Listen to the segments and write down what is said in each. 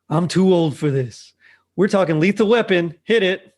I'm too old for this. We're talking Lethal Weapon. Hit it.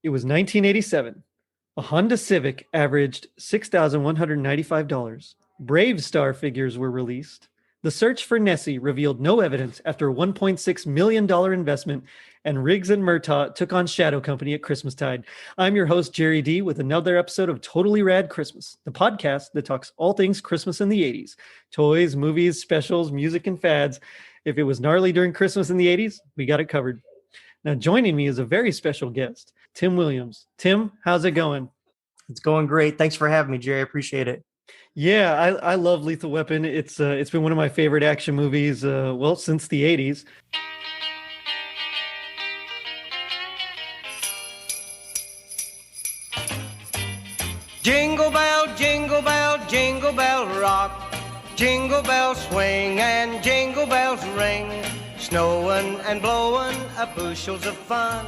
It was 1987. A Honda Civic averaged $6,195. Brave Star figures were released. The search for Nessie revealed no evidence after a $1.6 million investment, and Riggs and Murtaugh took on Shadow Company at Christmastide. I'm your host, Jerry D, with another episode of Totally Rad Christmas, the podcast that talks all things Christmas in the 80s. Toys, movies, specials, music, and fads. If it was gnarly during Christmas in the 80s, we got it covered. Now, joining me is a very special guest, Tim Williams. Tim, how's it going? It's going great. Thanks for having me, Jerry. I appreciate it. Yeah, I love Lethal Weapon. It's been one of my favorite action movies, since the 80s. Jingle bell, jingle bell rock. Jingle bells swing and jingle bells ring. Snowing and blowing up bushels of fun.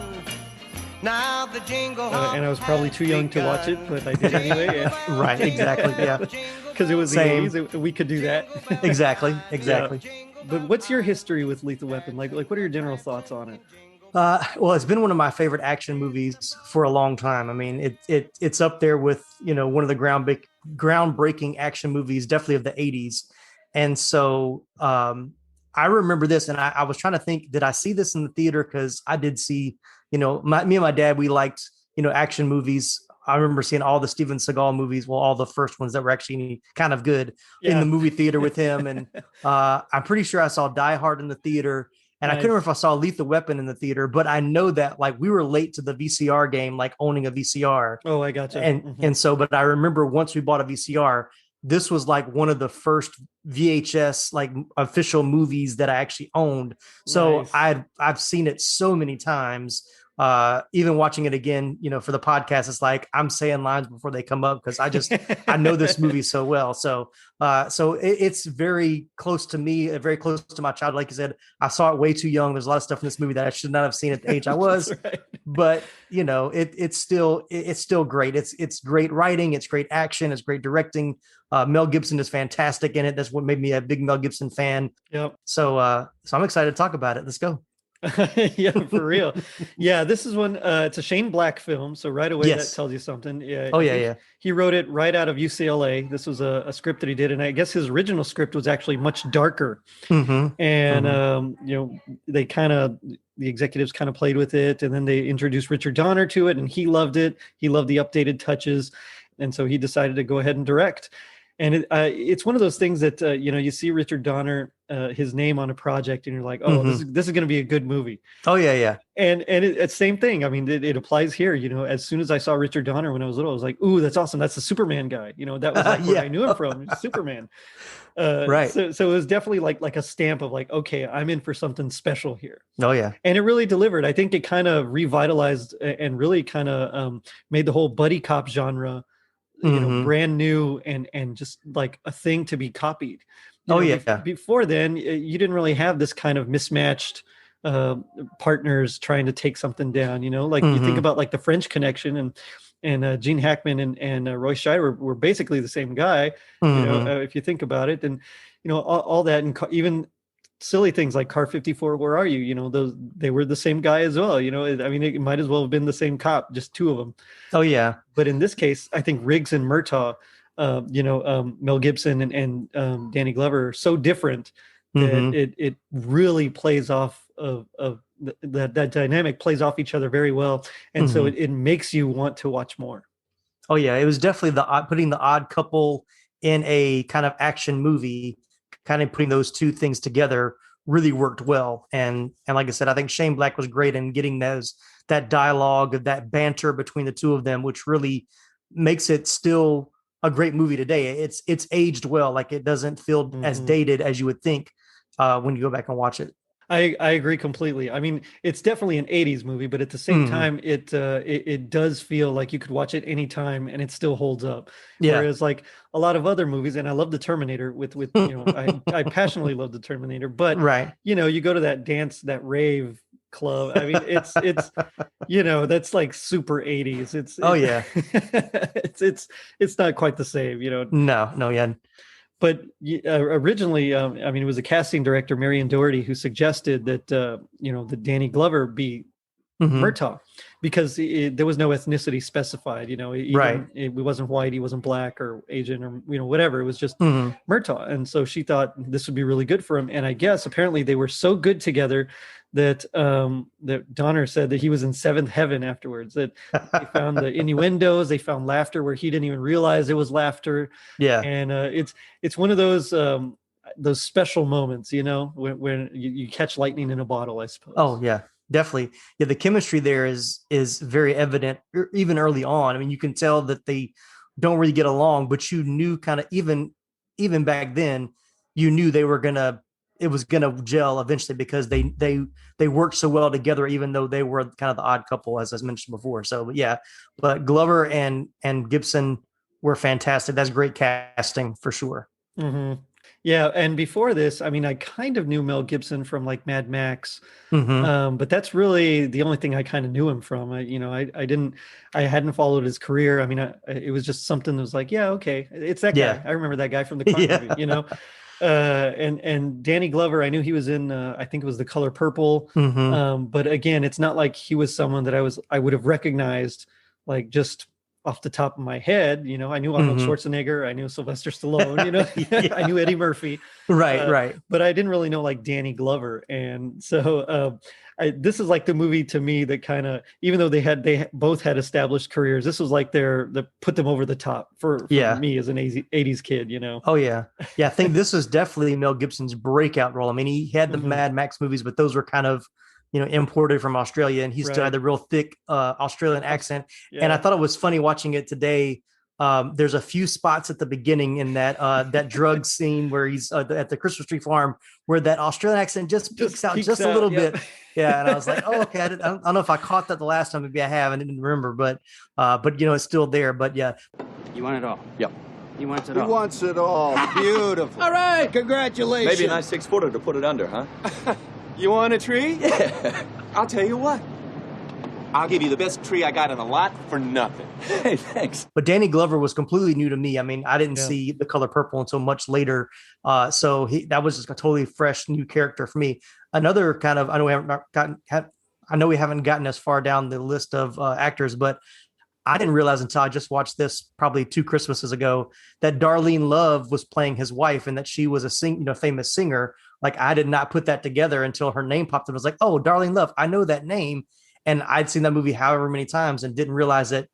Now the jingle and I was probably too young to watch it, but I did anyway. Yeah. Right, exactly. Yeah, because it was Same. the 80s. We could do that. Exactly. Yeah. But what's your history with Lethal Weapon? Like what are your general thoughts on it? Well, it's been one of my favorite action movies for a long time. I mean, it's up there with, one of the groundbreaking action movies, definitely of the 80s. And so I remember this, and I was trying to think, did I see this in the theater? Because I did see, me and my dad, we liked, action movies. I remember seeing all the Steven Seagal movies, all the first ones that were actually kind of good in the movie theater with him. And I'm pretty sure I saw Die Hard in the theater. And nice. I couldn't remember if I saw Lethal Weapon in the theater, but I know that we were late to the VCR game, owning a VCR. Oh, I gotcha. And so, but I remember once we bought a VCR, this was one of the first VHS official movies that I actually owned. So nice. I've seen it so many times. Even watching it again, for the podcast, it's I'm saying lines before they come up because I know this movie so well. So it's very close to me, very close to my childhood. Like you said, I saw it way too young. There's a lot of stuff in this movie that I should not have seen at the age I was. Right. But it's still great. It's great writing. It's great action. It's great directing. Mel Gibson is fantastic in it. That's what made me a big Mel Gibson fan. Yep. So I'm excited to talk about it. Let's go. Yeah, for real. Yeah, this is one. It's a Shane Black film, so right away that tells you something. Yeah. Oh yeah. He wrote it right out of UCLA. This was a script that he did, and I guess his original script was actually much darker. Mm-hmm. And they the executives kind of played with it, and then they introduced Richard Donner to it, and he loved it. He loved the updated touches, and so he decided to go ahead and direct. And it's one of those things that, you see Richard Donner, his name on a project, and you're like, oh, mm-hmm. this is going to be a good movie. Oh, yeah. And it's same thing. I mean, it applies here. As soon as I saw Richard Donner when I was little, I was like, ooh, that's awesome. That's the Superman guy. That was where I knew him from, Superman. Right. So it was definitely like a stamp of okay, I'm in for something special here. Oh, yeah. And it really delivered. I think it kind of revitalized and really kind of made the whole buddy cop genre brand new and just a thing to be copied. Before then, you didn't really have this kind of mismatched partners trying to take something down. You think about the French Connection and Gene Hackman and Roy Scheider were basically the same guy. If you think about it, and all that, and even silly things like Car 54, Where Are You? They were the same guy as well. I mean, it might as well have been the same cop, just two of them. Oh yeah. But in this case, I think Riggs and Murtaugh, Mel Gibson and Danny Glover are so different that it really plays off of that dynamic plays off each other very well. And so it makes you want to watch more. Oh yeah. It was definitely putting the odd couple in a kind of action movie, kind of putting those two things together really worked well. And like I said, I think Shane Black was great in getting those that dialogue, of that banter between the two of them, which really makes it still a great movie today. It's aged well. Like, it doesn't feel as dated as you would think when you go back and watch it. I agree completely. I mean, it's definitely an 80s movie, but at the same time, it does feel like you could watch it anytime and it still holds up. Yeah. Whereas like a lot of other movies, and I love the Terminator with I passionately love the Terminator, but right. You go to that dance, that rave club. I mean, it's that's like super 80s. It's not quite the same, No, yeah. But originally, I mean, it was a casting director, Marion Doherty, who suggested that that Danny Glover be Murtaugh, because there was no ethnicity specified. It wasn't white, he wasn't black or Asian or whatever. It was just Murtaugh, and so she thought this would be really good for him. And I guess apparently they were so good together that that Donner said that he was in seventh heaven afterwards. That they found the innuendos, they found laughter where he didn't even realize it was laughter. Yeah, and it's one of those special moments, when you catch lightning in a bottle, I suppose. Oh yeah, definitely. Yeah, the chemistry there is very evident even early on. I mean, you can tell that they don't really get along, but you knew kind of even back then, you knew it was gonna gel eventually, because they worked so well together, even though they were kind of the odd couple, as I mentioned before. So yeah, but Glover and Gibson were fantastic. That's great casting for sure. Yeah, and before this, I mean, I kind of knew Mel Gibson from like Mad Max, but that's really the only thing I kind of knew him from. I hadn't followed his career. I mean, it was just something that was like, yeah, okay, it's that guy. I remember that guy from the car movie, and Danny Glover, I knew he was in, I think it was The Color Purple. But again, it's not like he was someone that I would have recognized, like, just off the top of my head. I knew Arnold Schwarzenegger, I knew Sylvester Stallone, I knew Eddie Murphy. Right. But I didn't really know like Danny Glover. And so this is like the movie to me that kind of, even though they both had established careers, this was like that put them over the top for me as an 80s kid, Oh yeah. Yeah. I think this was definitely Mel Gibson's breakout role. I mean, he had the Mad Max movies, but those were kind of, imported from Australia, and he still had the real thick Australian accent. Yeah. And I thought it was funny watching it today. There's a few spots at the beginning in that drug scene where he's at the Christmas tree farm, where that Australian accent just peeks out just a little bit. Yeah. And I was like, oh, okay. I don't know if I caught that the last time. Maybe I have, and didn't remember, but it's still there. But yeah. You want it all? Yep. He wants it all. He wants it all. Beautiful. All right. Congratulations. Maybe a nice 6-footer to put it under, huh? You want a tree? Yeah. I'll tell you what. I'll give you the best tree I got in a lot for nothing. Hey, thanks. But Danny Glover was completely new to me. I mean, I didn't see The Color Purple until much later. So that was just a totally fresh new character for me. Another kind of, I know we haven't gotten as far down the list of actors, but I didn't realize until I just watched this probably 2 Christmases ago that Darlene Love was playing his wife, and that she was a famous singer. Like, I did not put that together until her name popped up. I was like, oh, Darlene Love, I know that name. And I'd seen that movie however many times and didn't realize that,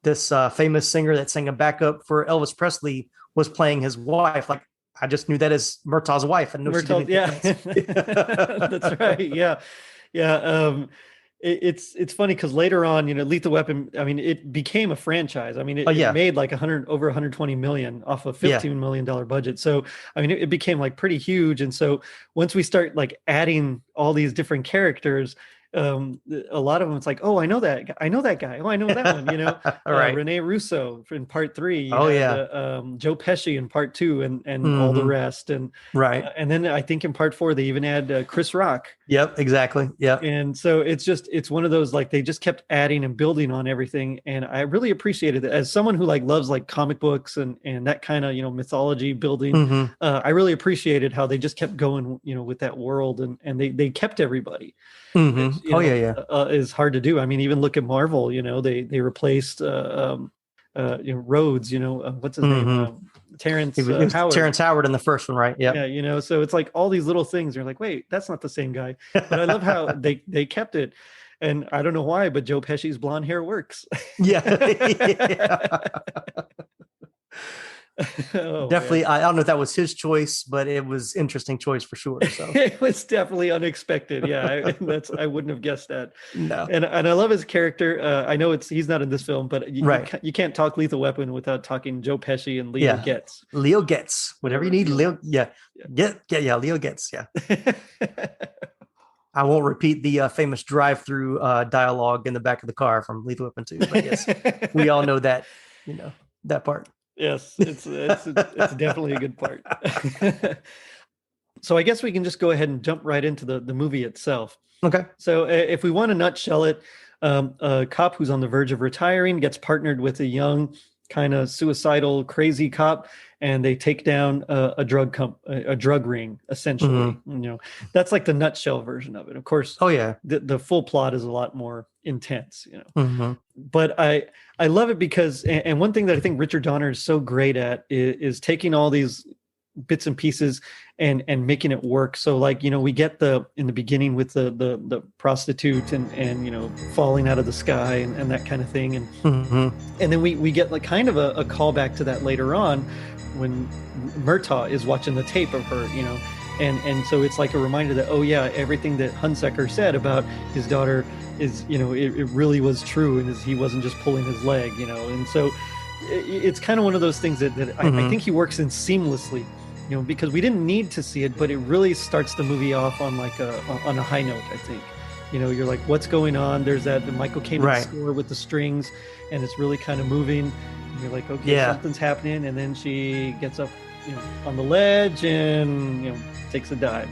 this famous singer that sang a backup for Elvis Presley was playing his wife. Like, I just knew that as Murtaugh's wife. I know Murtaugh, That's right. Yeah. Yeah. It's funny because later on, Lethal Weapon, I mean, it became a franchise. I mean, it made like over 120 million off a $15 million budget. So, I mean, it became like pretty huge. And so once we start like adding all these different characters, a lot of them, it's like, oh, I know that guy. Oh, I know that one, right. Rene Russo in part 3. Joe Pesci in part 2 and all the rest. And right. And then I think in part 4, they even had Chris Rock. Yep, exactly. Yep. And so it's one of those, like, they just kept adding and building on everything. And I really appreciated it as someone who like loves like comic books and that kind of, mythology building. I really appreciated how they just kept going, with that world, and they kept everybody. Which, is hard to do. I mean, even look at Marvel, they replaced Rhodes, what's his name? Terrence Howard. Terrence Howard in the first one, right? Yeah. So it's like all these little things. You're like, wait, that's not the same guy. But I love how they kept it. And I don't know why, but Joe Pesci's blonde hair works. Yeah. Definitely. I don't know if that was his choice, but it was interesting choice for sure. So it was definitely unexpected. Yeah, I wouldn't have guessed that. No. And I love his character. I know he's not in this film, but you can't talk Lethal Weapon without talking Joe Pesci and Leo Getz. Leo Getz. Whatever you need, Leo. Yeah. Leo Getz. Yeah. I won't repeat the famous drive-through dialogue in the back of the car from Lethal Weapon 2. But yes, we all know that, that part. Yes, it's definitely a good part. So I guess we can just go ahead and jump right into the movie itself. Okay. So if we want to nutshell it, a cop who's on the verge of retiring gets partnered with a young, kind of suicidal, crazy cop, and they take down a drug ring, essentially. Mm-hmm. That's like the nutshell version of it. Of course. Oh yeah. The full plot is a lot more intense. Mm-hmm. But I love it because, and one thing that I think Richard Donner is so great at is taking all these bits and pieces and making it work. So like, we get in the beginning with the prostitute and falling out of the sky and that kind of thing. And and then we get like kind of a callback to that later on when Murtaugh is watching the tape of her, and so it's like a reminder that, oh yeah, everything that Hunsaker said about his daughter is, it really was true, and he wasn't just pulling his leg, and so it's kind of one of those things that I think he works in seamlessly, because we didn't need to see it, but it really starts the movie off on like on a high note, I think. You're like, what's going on? There's the Michael Kamen score with the strings, and it's really kind of moving. And you're like, okay, something's happening, and then she gets up, on the ledge and takes a dive.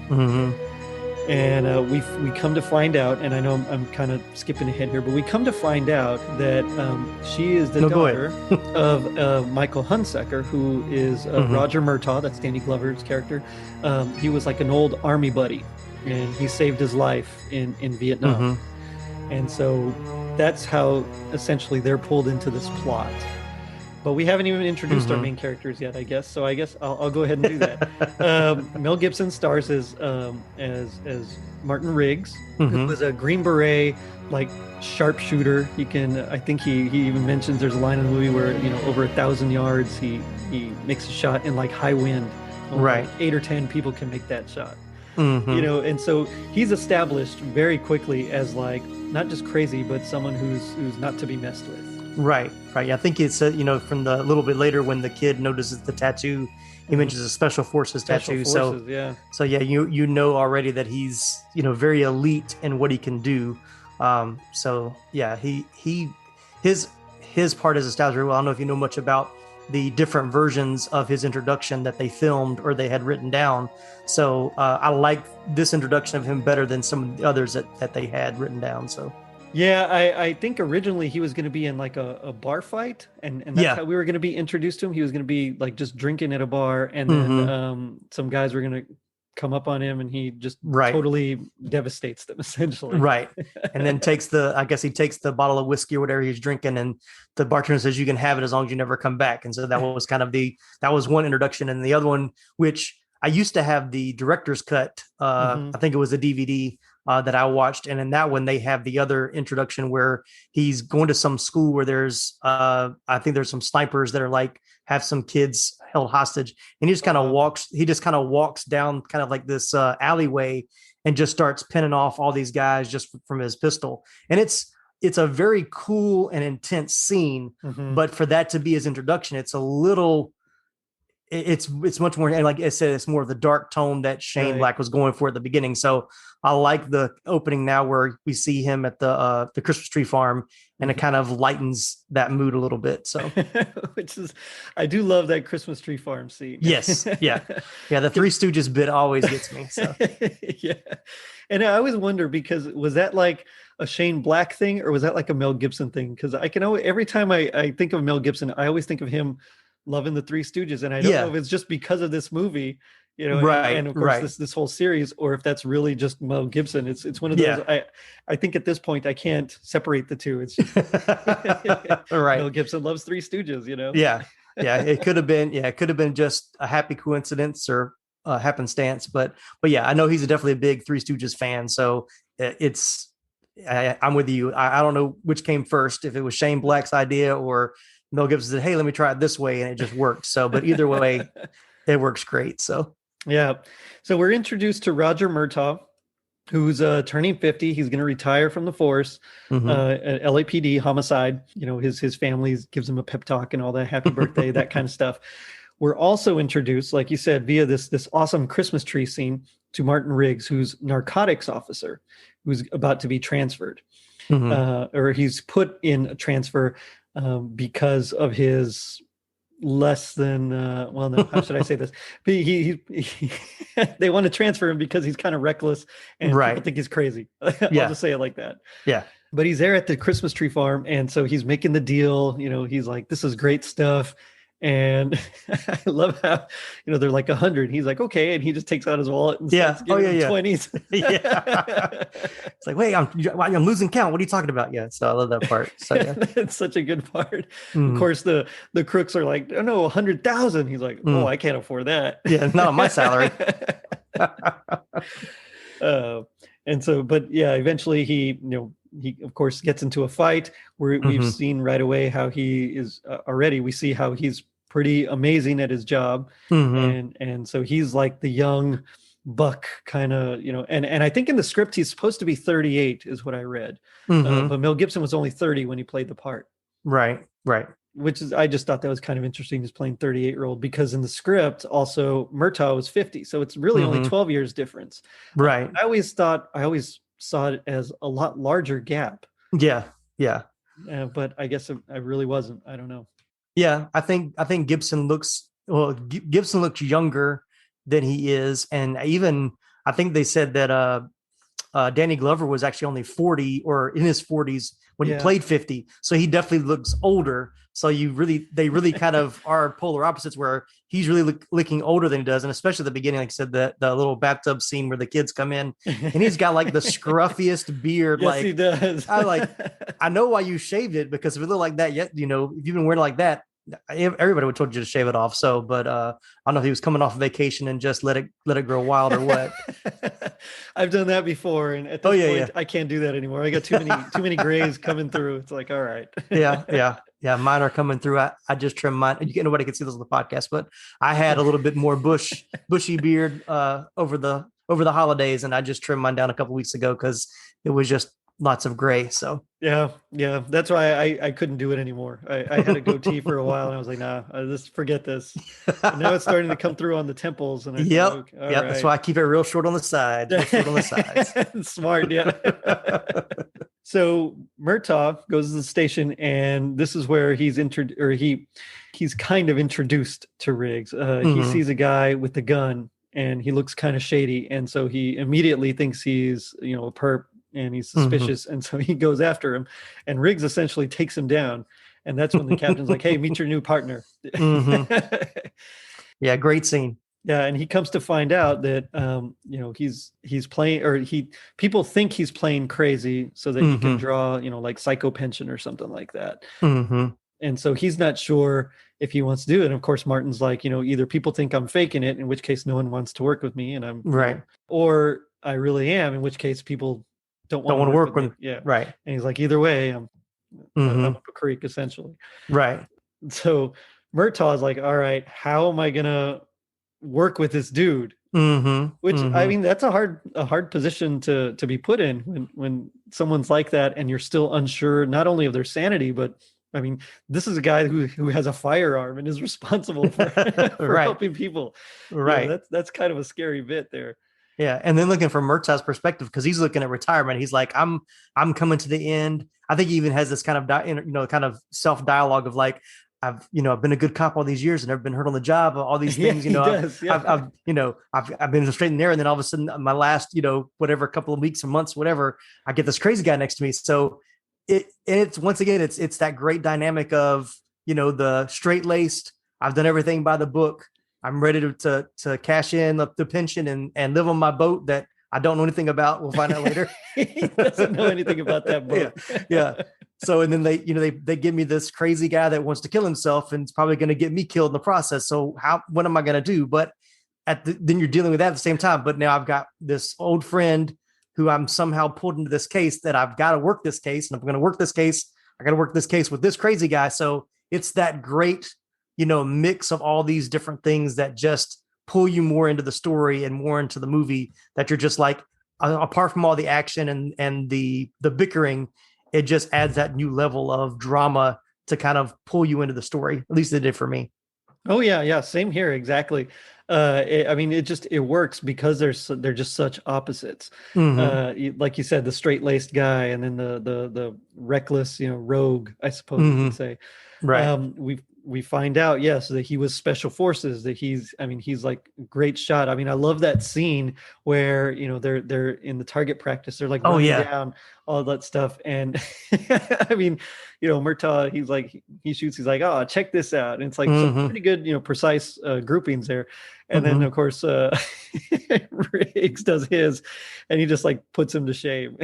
And we come to find out, and I know I'm kind of skipping ahead here, but we come to find out that she is the daughter of Michael Hunsaker, who is Roger Murtaugh. That's Danny Glover's character. He was like an old army buddy, and he saved his life in Vietnam. And so that's how essentially they're pulled into this plot. But we haven't even introduced our main characters yet, I guess. So I guess I'll go ahead and do that. Mel Gibson stars as Martin Riggs, who was a Green Beret, like sharpshooter. I think he even mentions there's a line in the movie where over 1,000 yards he makes a shot in like high wind. Like 8 or 10 people can make that shot. And so he's established very quickly as like not just crazy, but someone who's not to be messed with. Right. I think it's from the little bit later when the kid notices the tattoo, he mentions a special forces tattoo. So you know already that he's very elite in what he can do. So yeah, his part is established very well. I don't know if you know much about the different versions of his introduction that they filmed or they had written down. So I like this introduction of him better than some of the others that they had written down. So. Yeah, I think originally he was going to be in like a bar fight, and that's how we were going to be introduced to him. He was going to be like just drinking at a bar, and then some guys were going to come up on him, and he just totally devastates them essentially. Right, and then takes the bottle of whiskey or whatever he's drinking, and the bartender says you can have it as long as you never come back. And so that was kind of that was one introduction, and the other one, which I used to have the director's cut. I think it was a DVD. That I watched, and in that one they have the other introduction where he's going to some school where there's I think there's some snipers that are like have some kids held hostage, and he just kind of walks down kind of like this alleyway and just starts pinning off all these guys just from his pistol. And it's a very cool and intense scene, but for that to be his introduction, it's a little it's much more, and like I said, it's more of the dark tone that Shane Black was going for at the beginning. So I like the opening now where we see him at the Christmas tree farm, and it kind of lightens that mood a little bit. So, I do love that Christmas tree farm scene. Yes, yeah. The Three Stooges bit always gets me. So, yeah, and I always wonder, because was that like a Shane Black thing, or was that like a Mel Gibson thing? Because every time I think of Mel Gibson, I always think of him loving the Three Stooges, and I don't know if it's just because of this movie, and of course this whole series, or if that's really just Mel Gibson. It's one of those. I think at this point I can't separate the two. It's just Mel Gibson loves Three Stooges. It could have been. Yeah, it could have been just a happy coincidence or happenstance. But yeah, I know he's definitely a big Three Stooges fan. So I'm with you. I don't know which came first, if it was Shane Black's idea or Mel Gibson said, hey, let me try it this way. And it just worked. So, but either way, it works great. So, yeah. So we're introduced to Roger Murtaugh, who's turning 50. He's going to retire from the force at LAPD homicide. You know, his family gives him a pep talk and all that, happy birthday, that kind of stuff. We're also introduced, like you said, via this awesome Christmas tree scene to Martin Riggs, who's narcotics officer, who's about to be transferred, or he's put in a transfer because of his less than well, no, how should I say this? He they want to transfer him because he's kind of reckless and people think he's crazy. I'll just say it like that. Yeah. But he's there at the Christmas tree farm, and so he's making the deal. You know, he's like, "This is great stuff." And I love how, you know, they're like 100. He's like, okay. And he just takes out his wallet and starts giving them 20s. It's like, wait, I'm losing count. What are you talking about? Yeah. So I love that part. So yeah. It's such a good part. Of course, the crooks are like, oh no, 100,000. He's like, oh, I can't afford that. Yeah. Not on my salary. And so, but yeah, eventually he of course gets into a fight where we've seen right away how he is already, we see how he's pretty amazing at his job. And so he's like the young buck kind of, you know, and I think in the script, he's supposed to be 38 is what I read. But Mel Gibson was only 30 when he played the part. Right. Which is, I just thought that was kind of interesting. He's playing 38-year-old because in the script also Murtaugh was 50. So it's really only 12 years difference. Right. I always saw it as a lot larger gap. Yeah. But I guess I really wasn't. I don't know. Yeah. I think Gibson looks younger than he is. And even, I think they said that Danny Glover was actually only 40 or in his 40s when he played 50. So he definitely looks older. So they really kind of are polar opposites where he's really looking older than he does. And especially at the beginning, like I said, the little bathtub scene where the kids come in and he's got like the scruffiest beard. Yes, like he does. I know why you shaved it, because if it looked like that, if you've been wearing like that, everybody would have told you to shave it off. So, but I don't know if he was coming off vacation and just let it grow wild or what. I've done that before, and at this point, I can't do that anymore. I got too many grays coming through. It's like, all right. Yeah. Mine are coming through. I just trimmed mine. Nobody can see this on the podcast, but I had a little bit more bushy beard over the holidays, and I just trimmed mine down a couple weeks ago because it was just lots of gray. So yeah, that's why I couldn't do it anymore. I had a goatee for a while, and I was like, nah, forget this. And now it's starting to come through on the temples, and right. That's why I keep it real short on the side. Smart. Yeah. So Murtaugh goes to the station, and this is where he's kind of introduced to Riggs. He sees a guy with a gun, and he looks kind of shady, and so he immediately thinks he's a perp. And he's suspicious. And so he goes after him, and Riggs essentially takes him down. And that's when the captain's like, hey, meet your new partner. Yeah. Great scene. Yeah. And he comes to find out that, he's playing, or people think he's playing crazy so that he can draw, like psycho pension or something like that. And so he's not sure if he wants to do it. And of course, Martin's like, either people think I'm faking it, in which case no one wants to work with me, and I'm right. Or I really am, in which case people don't want to work with me. Yeah. Right. And he's like, either way, I'm up a creek, essentially. Right. So Murtaugh is like, all right, how am I going to work with this dude? Which, I mean, that's a hard position to be put in when someone's like that, and you're still unsure, not only of their sanity, but I mean, this is a guy who has a firearm and is responsible for, helping people. Right. That's kind of a scary bit there. Yeah. And then looking from Murtaugh's perspective, because he's looking at retirement, he's like, I'm coming to the end. I think he even has this kind of, kind of self-dialogue of like, I've been a good cop all these years and never been hurt on the job, all these things, I've been straight in there. And then all of a sudden my last, whatever, couple of weeks or months, whatever, I get this crazy guy next to me. So it's once again, it's that great dynamic of, the straight laced, I've done everything by the book. I'm ready to cash in the pension and live on my boat that I don't know anything about. We'll find out later. He doesn't know anything about that boat. Yeah. So, and then they give me this crazy guy that wants to kill himself and it's probably going to get me killed in the process. So what am I going to do? But then you're dealing with that at the same time. But now I've got this old friend who I'm somehow pulled into this case that I've got to work this case. And if I'm going to work this case, I got to work this case with this crazy guy. So it's that great, mix of all these different things that just pull you more into the story and more into the movie, that you're just like, apart from all the action and the bickering, it just adds that new level of drama to kind of pull you into the story. At least it did for me. Oh yeah, same here, exactly. It works because they're just such opposites. Like you said, the straight-laced guy, and then the reckless, rogue, I suppose you could say. Right. We find out, yes, that he was special forces, that he's like great shot. I mean, I love that scene where, they're in the target practice. They're like running down all that stuff. And I mean, Murtaugh, he shoots, he's like, oh, check this out. And it's like some pretty good, precise groupings there. And then of course, Riggs does his, and he just like puts him to shame.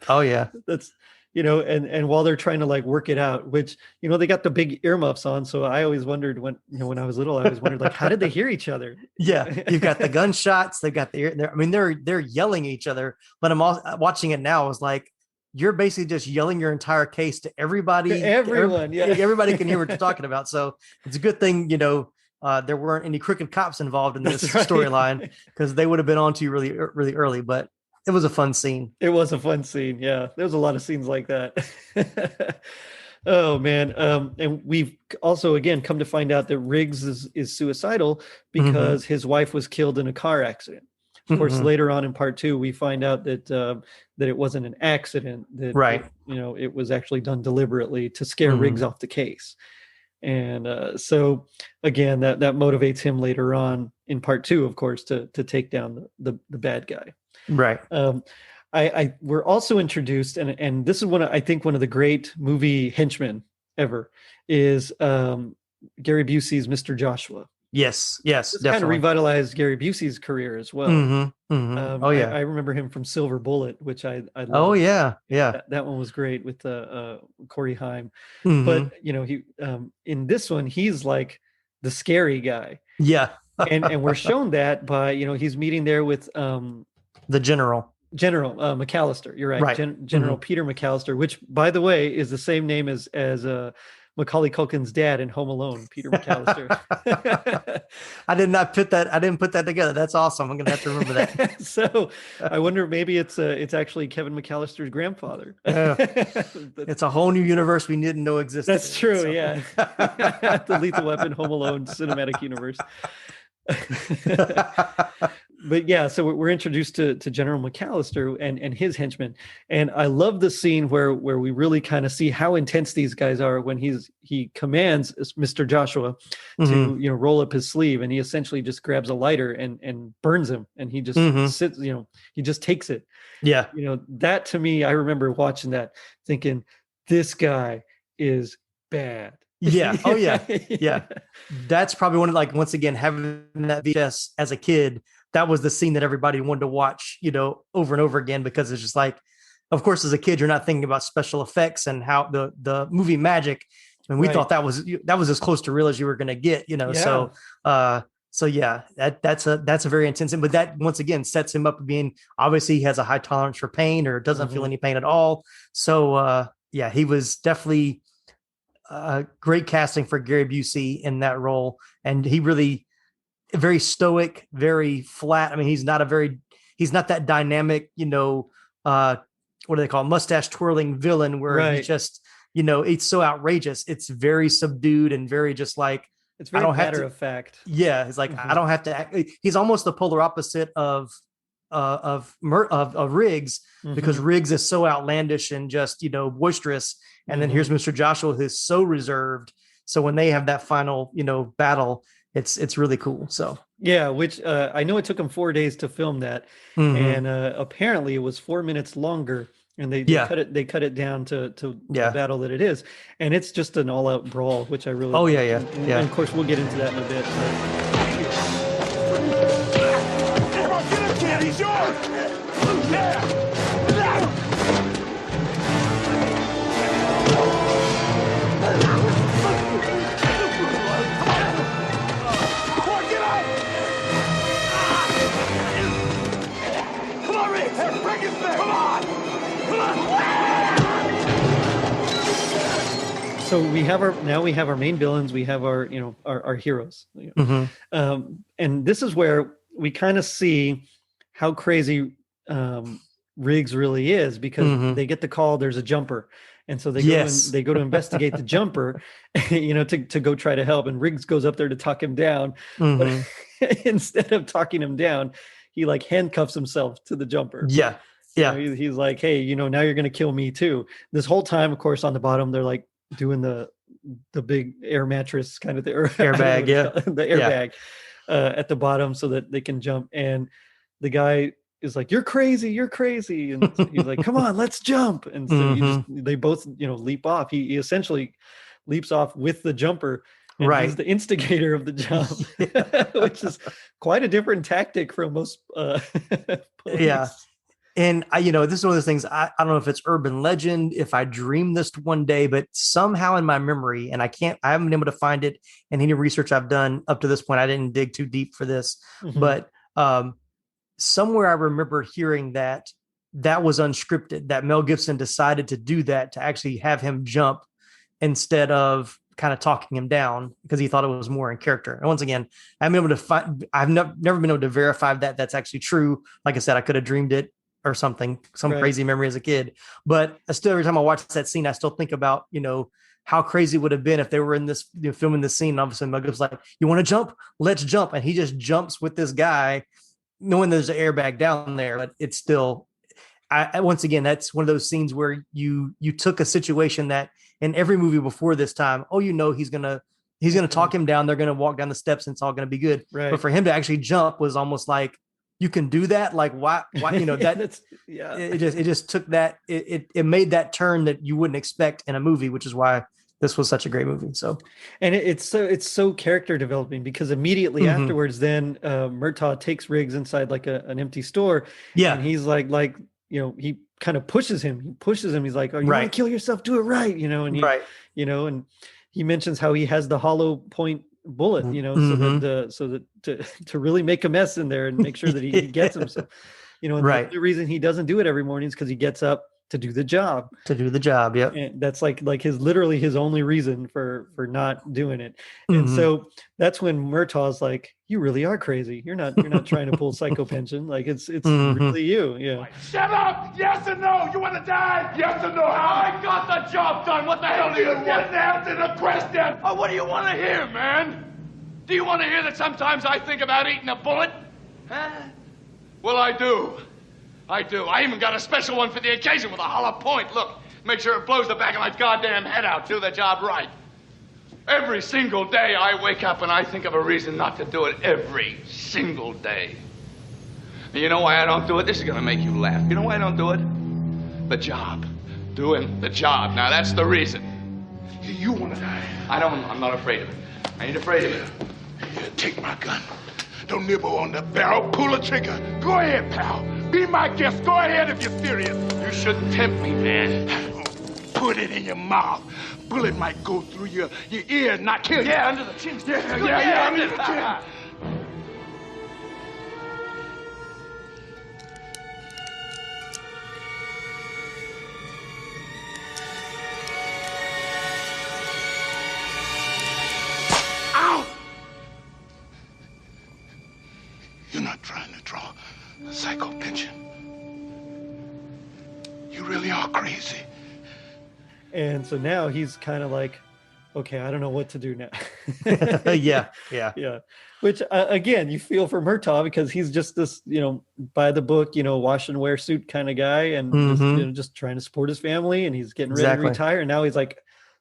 Oh yeah. That's, and while they're trying to like work it out, which, they got the big earmuffs on. So I always wondered when I was little, I always wondered like, how did they hear each other? Yeah. You've got the gunshots. They've got they're yelling at each other, but I'm all watching it now. I was like, you're basically just yelling your entire case to everybody. To everyone. Everybody can hear what you're talking about. So it's a good thing, there weren't any crooked cops involved in this storyline, because they would have been on to you really, really early, but it was a fun scene. It was a fun scene. Yeah. There's a lot of scenes like that. Oh man. And we've also, again, come to find out that Riggs is suicidal because his wife was killed in a car accident. Of course, later on in part 2, we find out that it wasn't an accident, that right. It was actually done deliberately to scare Riggs off the case. And so again, that motivates him later on in part 2, of course, to take down the bad guy. Right. We're also introduced, and this is one of the great movie henchmen ever, is Gary Busey's Mr. Joshua. This definitely kind of revitalized Gary Busey's career as well. Oh yeah, I remember him from Silver Bullet, which I loved. Oh yeah. That one was great with Corey Haim. But he in this one, he's like the scary guy. Yeah. and we're shown that by he's meeting there with the General McAllister. You're right. General Peter McAllister, which, by the way, is the same name as Macaulay Culkin's dad in Home Alone, Peter McAllister. I didn't put that together. That's awesome. I'm gonna have to remember that. So I wonder, maybe it's actually Kevin McAllister's grandfather. It's a whole new universe we didn't know existed. That's true. So. Yeah. The Lethal Weapon Home Alone cinematic universe. But yeah, so we're introduced to General McAllister and his henchmen, and I love the scene where we really kind of see how intense these guys are when he commands Mr. Joshua to roll up his sleeve, and he essentially just grabs a lighter and burns him, and he just sits, he just takes it. Yeah, that, to me, I remember watching that thinking, this guy is bad. Yeah. Oh yeah. Yeah. That's probably one of, once again, having that VHS as a kid, that was the scene that everybody wanted to watch, over and over again, because it's just like, of course, as a kid, you're not thinking about special effects and how the movie magic. And we thought that was as close to real as you were going to get, Yeah. So yeah, that's a very intense, but that once again sets him up being, obviously he has a high tolerance for pain, or doesn't feel any pain at all. So yeah, he was definitely great casting for Gary Busey in that role. And he really, very stoic, very flat. I mean, he's not that dynamic, what do they call, mustache twirling villain where he's just, it's so outrageous. It's very subdued and very just like, it's very matter of fact. Yeah. It's like, I don't have to act. He's almost the polar opposite of Riggs, because Riggs is so outlandish and just, boisterous. And then here's Mr. Joshua, who's so reserved. So when they have that final, battle, it's really cool. So yeah, which I know it took them 4 days to film that, and apparently it was 4 minutes longer, and they cut it down to the battle that it is, and it's just an all out brawl, which I really like. Yeah. And of course we'll get into that in a bit. Come on, get him, kid! He's yours! Yeah! so we have our main villains, we have our, our heroes. And this is where we kind of see how crazy Riggs really is, because they get the call there's a jumper. And so they go to investigate the jumper, to go try to help. And Riggs goes up there to talk him down. But instead of talking him down, he like handcuffs himself to the jumper. Yeah. Yeah. He's like, hey, now you're going to kill me too. This whole time, of course, on the bottom, they're like doing the big air mattress kind of airbag. The airbag at the bottom so that they can jump. And the guy is like, you're crazy. And he's like, come on, let's jump. And so they both, leap off. He essentially leaps off with the jumper. And right. He's the instigator of the jump, which is quite a different tactic from most police. Yeah. And this is one of those things, I don't know if it's urban legend, if I dreamed this one day, but somehow in my memory, and I haven't been able to find it in any research I've done up to this point. I didn't dig too deep for this, but somewhere I remember hearing that was unscripted, that Mel Gibson decided to do that, to actually have him jump instead of kind of talking him down, because he thought it was more in character. And once again, I've never been able to verify that that's actually true. Like I said, I could have dreamed it or something, crazy memory as a kid. But every time I watch that scene, I still think about, how crazy it would have been if they were in this, filming this scene. And all of a sudden Mel Gibson's like, you want to jump? Let's jump. And he just jumps with this guy, knowing there's an airbag down there. But it's still, once again, that's one of those scenes where you took a situation that in every movie before this time, he's gonna talk him down. They're gonna walk down the steps and it's all gonna be good. Right. But for him to actually jump was almost like, you can do that. Like why, that it just took that, it made that turn that you wouldn't expect in a movie, which is why this was such a great movie. So, and it's so character developing, because immediately afterwards, then Murtaugh takes Riggs inside like an empty store. Yeah. And he's like, he kind of pushes him. He's like, oh, you want to kill yourself? Do it right. And he, and he mentions how he has the hollow point bullet, so that to really make a mess in there and make sure that he gets himself, and the only reason he doesn't do it every morning is because he gets up to do the job. Yeah. And that's like his only reason for not doing it. And so that's when Murtaugh's like, you really are crazy. You're not trying to pull psycho pension. Like it's really you. Yeah. Shut up! Yes or no? You want to die? Yes or no? I got the job done. What the hell do you want? Didn't answer the question. Oh, what do you want to hear, man? Do you want to hear that sometimes I think about eating a bullet? Huh? Well, I do. I even got a special one for the occasion with a hollow point. Look, make sure it blows the back of my goddamn head out. Do the job right. Every single day I wake up and I think of a reason not to do it. Every single day. And you know why I don't do it? This is going to make you laugh. You know why I don't do it? The job. Doing the job. Now, that's the reason. You want to die? I'm not afraid of it. I ain't afraid of it. Here, take my gun. Don't nibble on the barrel. Pull the trigger. Go ahead, pal. Be my guest. Go ahead if you're serious. You shouldn't tempt me, man. Put it in your mouth. Bullet might go through your ear and not kill you. Yeah, under the chin. Yeah, under the chin. Ow! You're not trying to draw a psycho pension. You really are crazy. And so now he's kind of like, okay, I don't know what to do now. Yeah. Which again, you feel for Murtaugh, because he's just this, by the book, wash and wear suit kind of guy, and just trying to support his family, and he's getting ready to retire. And now he's like,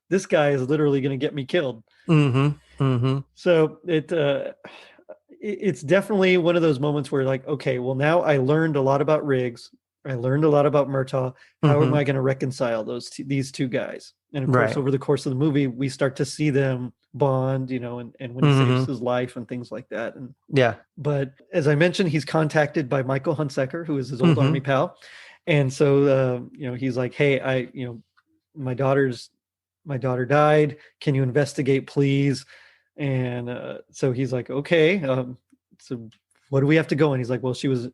this guy is literally going to get me killed. So it's definitely one of those moments where like, okay, well, now I learned a lot about Riggs. I learned a lot about Murtaugh. How am I going to reconcile these two guys? And of course, over the course of the movie, we start to see them bond, and when he saves his life and things like that. And but as I mentioned, he's contacted by Michael Hunsaker, who is his old army pal. And so, he's like, hey, my daughter died. Can you investigate, please? And so he's like, okay. So what do we have to go? And he's like, well, she was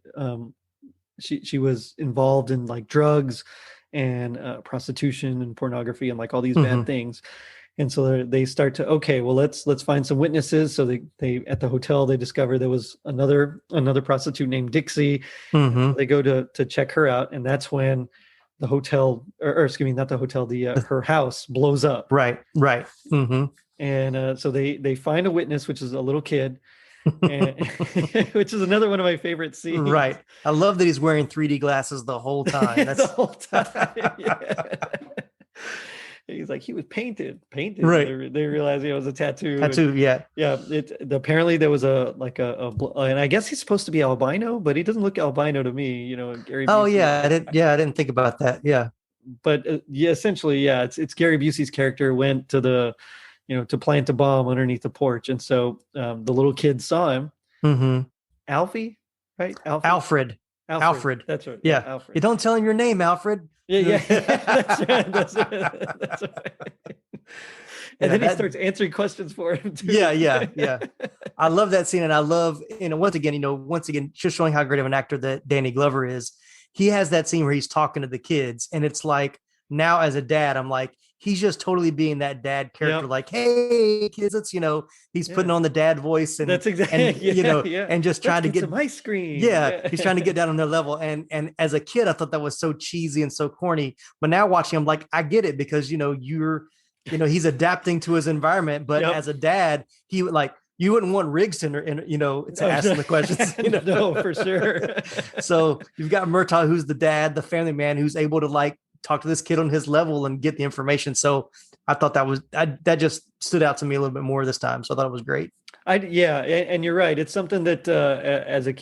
she was involved in like drugs and prostitution and pornography and like all these bad things. And so they start to, okay, well, let's find some witnesses. So they at the hotel, they discover there was another prostitute named Dixie. So they go to check her out. And that's when the hotel, or excuse me, not the hotel, her house blows up. Right. And so they find a witness, which is a little kid, and, which is another one of my favorite scenes. Right. I love that he's wearing 3D glasses the whole time. That's the whole time. Yeah. He's like, he was painted. Right. They realized it was a tattoo. Yeah. Yeah. Apparently there was and I guess he's supposed to be albino, but he doesn't look albino to me. Gary Busey. Oh yeah, I didn't think about that. Yeah. But essentially, it's Gary Busey's character went to to plant a bomb underneath the porch, and so the little kid saw him. Alfie, right? Alfred. That's right. Yeah. Alfred. You don't tell him your name, Alfred. Yeah. That's right. That's right. And then he starts answering questions for him too. Yeah. I love that scene, and I love, once again, just showing how great of an actor that Danny Glover is. He has that scene where he's talking to the kids, and it's like, now as a dad, I'm like, he's just totally being that dad character. Like, hey kids, it's, he's putting on the dad voice, and that's exactly, and just trying to get some ice cream. He's trying to get down on their level. And as a kid, I thought that was so cheesy and so corny, but now watching him, like, I get it, because, he's adapting to his environment, but as a dad, he would, like, you wouldn't want Riggs to ask him the questions. No, for sure. So you've got Murtaugh, who's the dad, the family man, who's able to, like, talk to this kid on his level and get the information. So I thought that just stood out to me a little bit more this time. So I thought it was great. And you're right. It's something that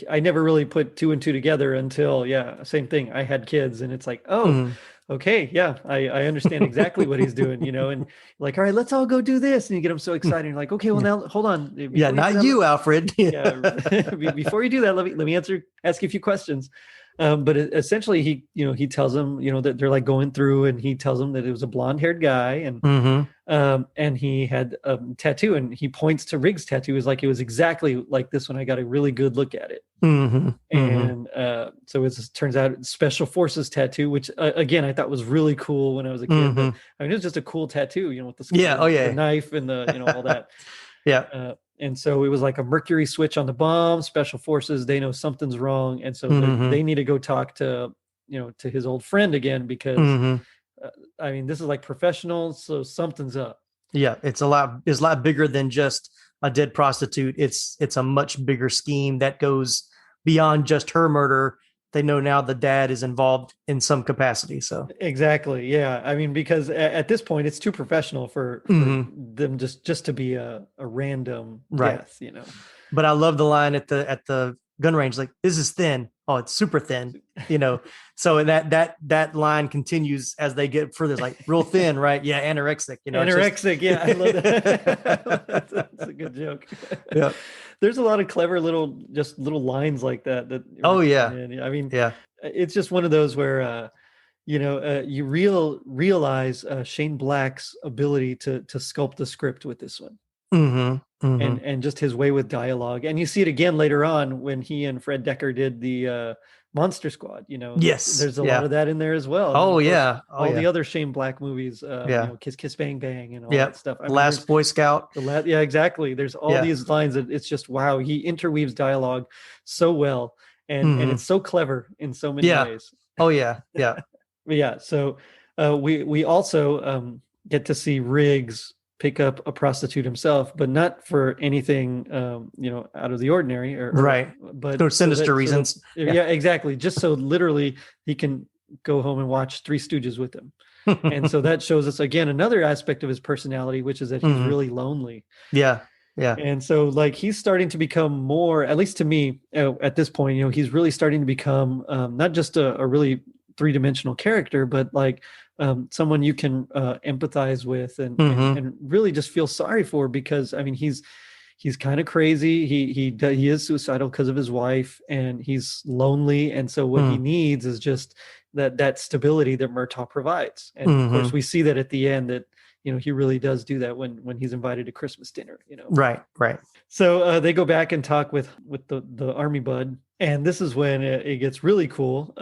I never really put two and two together until, same thing. I had kids, and it's like, okay, I understand exactly what he's doing, and like, all right, let's all go do this. And you get them so excited. You're like, okay, well, now hold on. Not you, Alfred. Before you do that, let me ask you a few questions. But essentially, he tells them, that they're like going through, and he tells them that it was a blonde-haired guy, and he had a tattoo, and he points to Riggs' tattoo. Is like, it was exactly like this one. I got a really good look at it, and so it turns out it's Special Forces tattoo, which again I thought was really cool when I was a kid. But, I mean, it was just a cool tattoo, with the the knife and the all that. And so it was like a Mercury switch on the bomb. Special Forces, they know something's wrong, and so they need to go talk to to his old friend again, because I mean, this is like professional, so something's up. Yeah, it's a lot bigger than just a dead prostitute. It's a much bigger scheme that goes beyond just her murder. They know now the dad is involved in some capacity. So exactly, yeah. I mean, because at this point, it's too professional for them just to be a random death, But I love the line at the gun range, like, this is thin. Oh, it's super thin, So that line continues as they get further. It's like, real thin, right? Yeah, anorexic. Anorexic, yeah. I love that. That's a good joke. Yeah. There's a lot of clever little lines like that. I mean, it's just one of those where you realize Shane Black's ability to sculpt the script with this one. And just his way with dialogue, and you see it again later on when he and Fred Decker did the Monster Squad. Yes, there's a lot of that in there as well. All the other Shane Black movies, Kiss Kiss Bang Bang and all that stuff. Last Boy Scout. Exactly. There's all these lines that it's just wow. He interweaves dialogue so well, and it's so clever in so many ways. Oh yeah. So we also get to see Riggs pick up a prostitute himself, but not for anything out of the ordinary, but for sinister reasons. Exactly. Just so literally he can go home and watch Three Stooges with him. And so that shows us again another aspect of his personality, which is that he's really lonely. Yeah. And so like he's starting to become more, at least to me at this point, he's really starting to become not just a really three-dimensional character, but like someone you can empathize with and really just feel sorry for, because I mean he's kind of crazy. He is suicidal because of his wife, and he's lonely, and so what he needs is just that stability that Murtaugh provides. And of course we see that at the end that he really does do that when he's invited to Christmas dinner. Right. So they go back and talk with the army bud, And this is when it gets really cool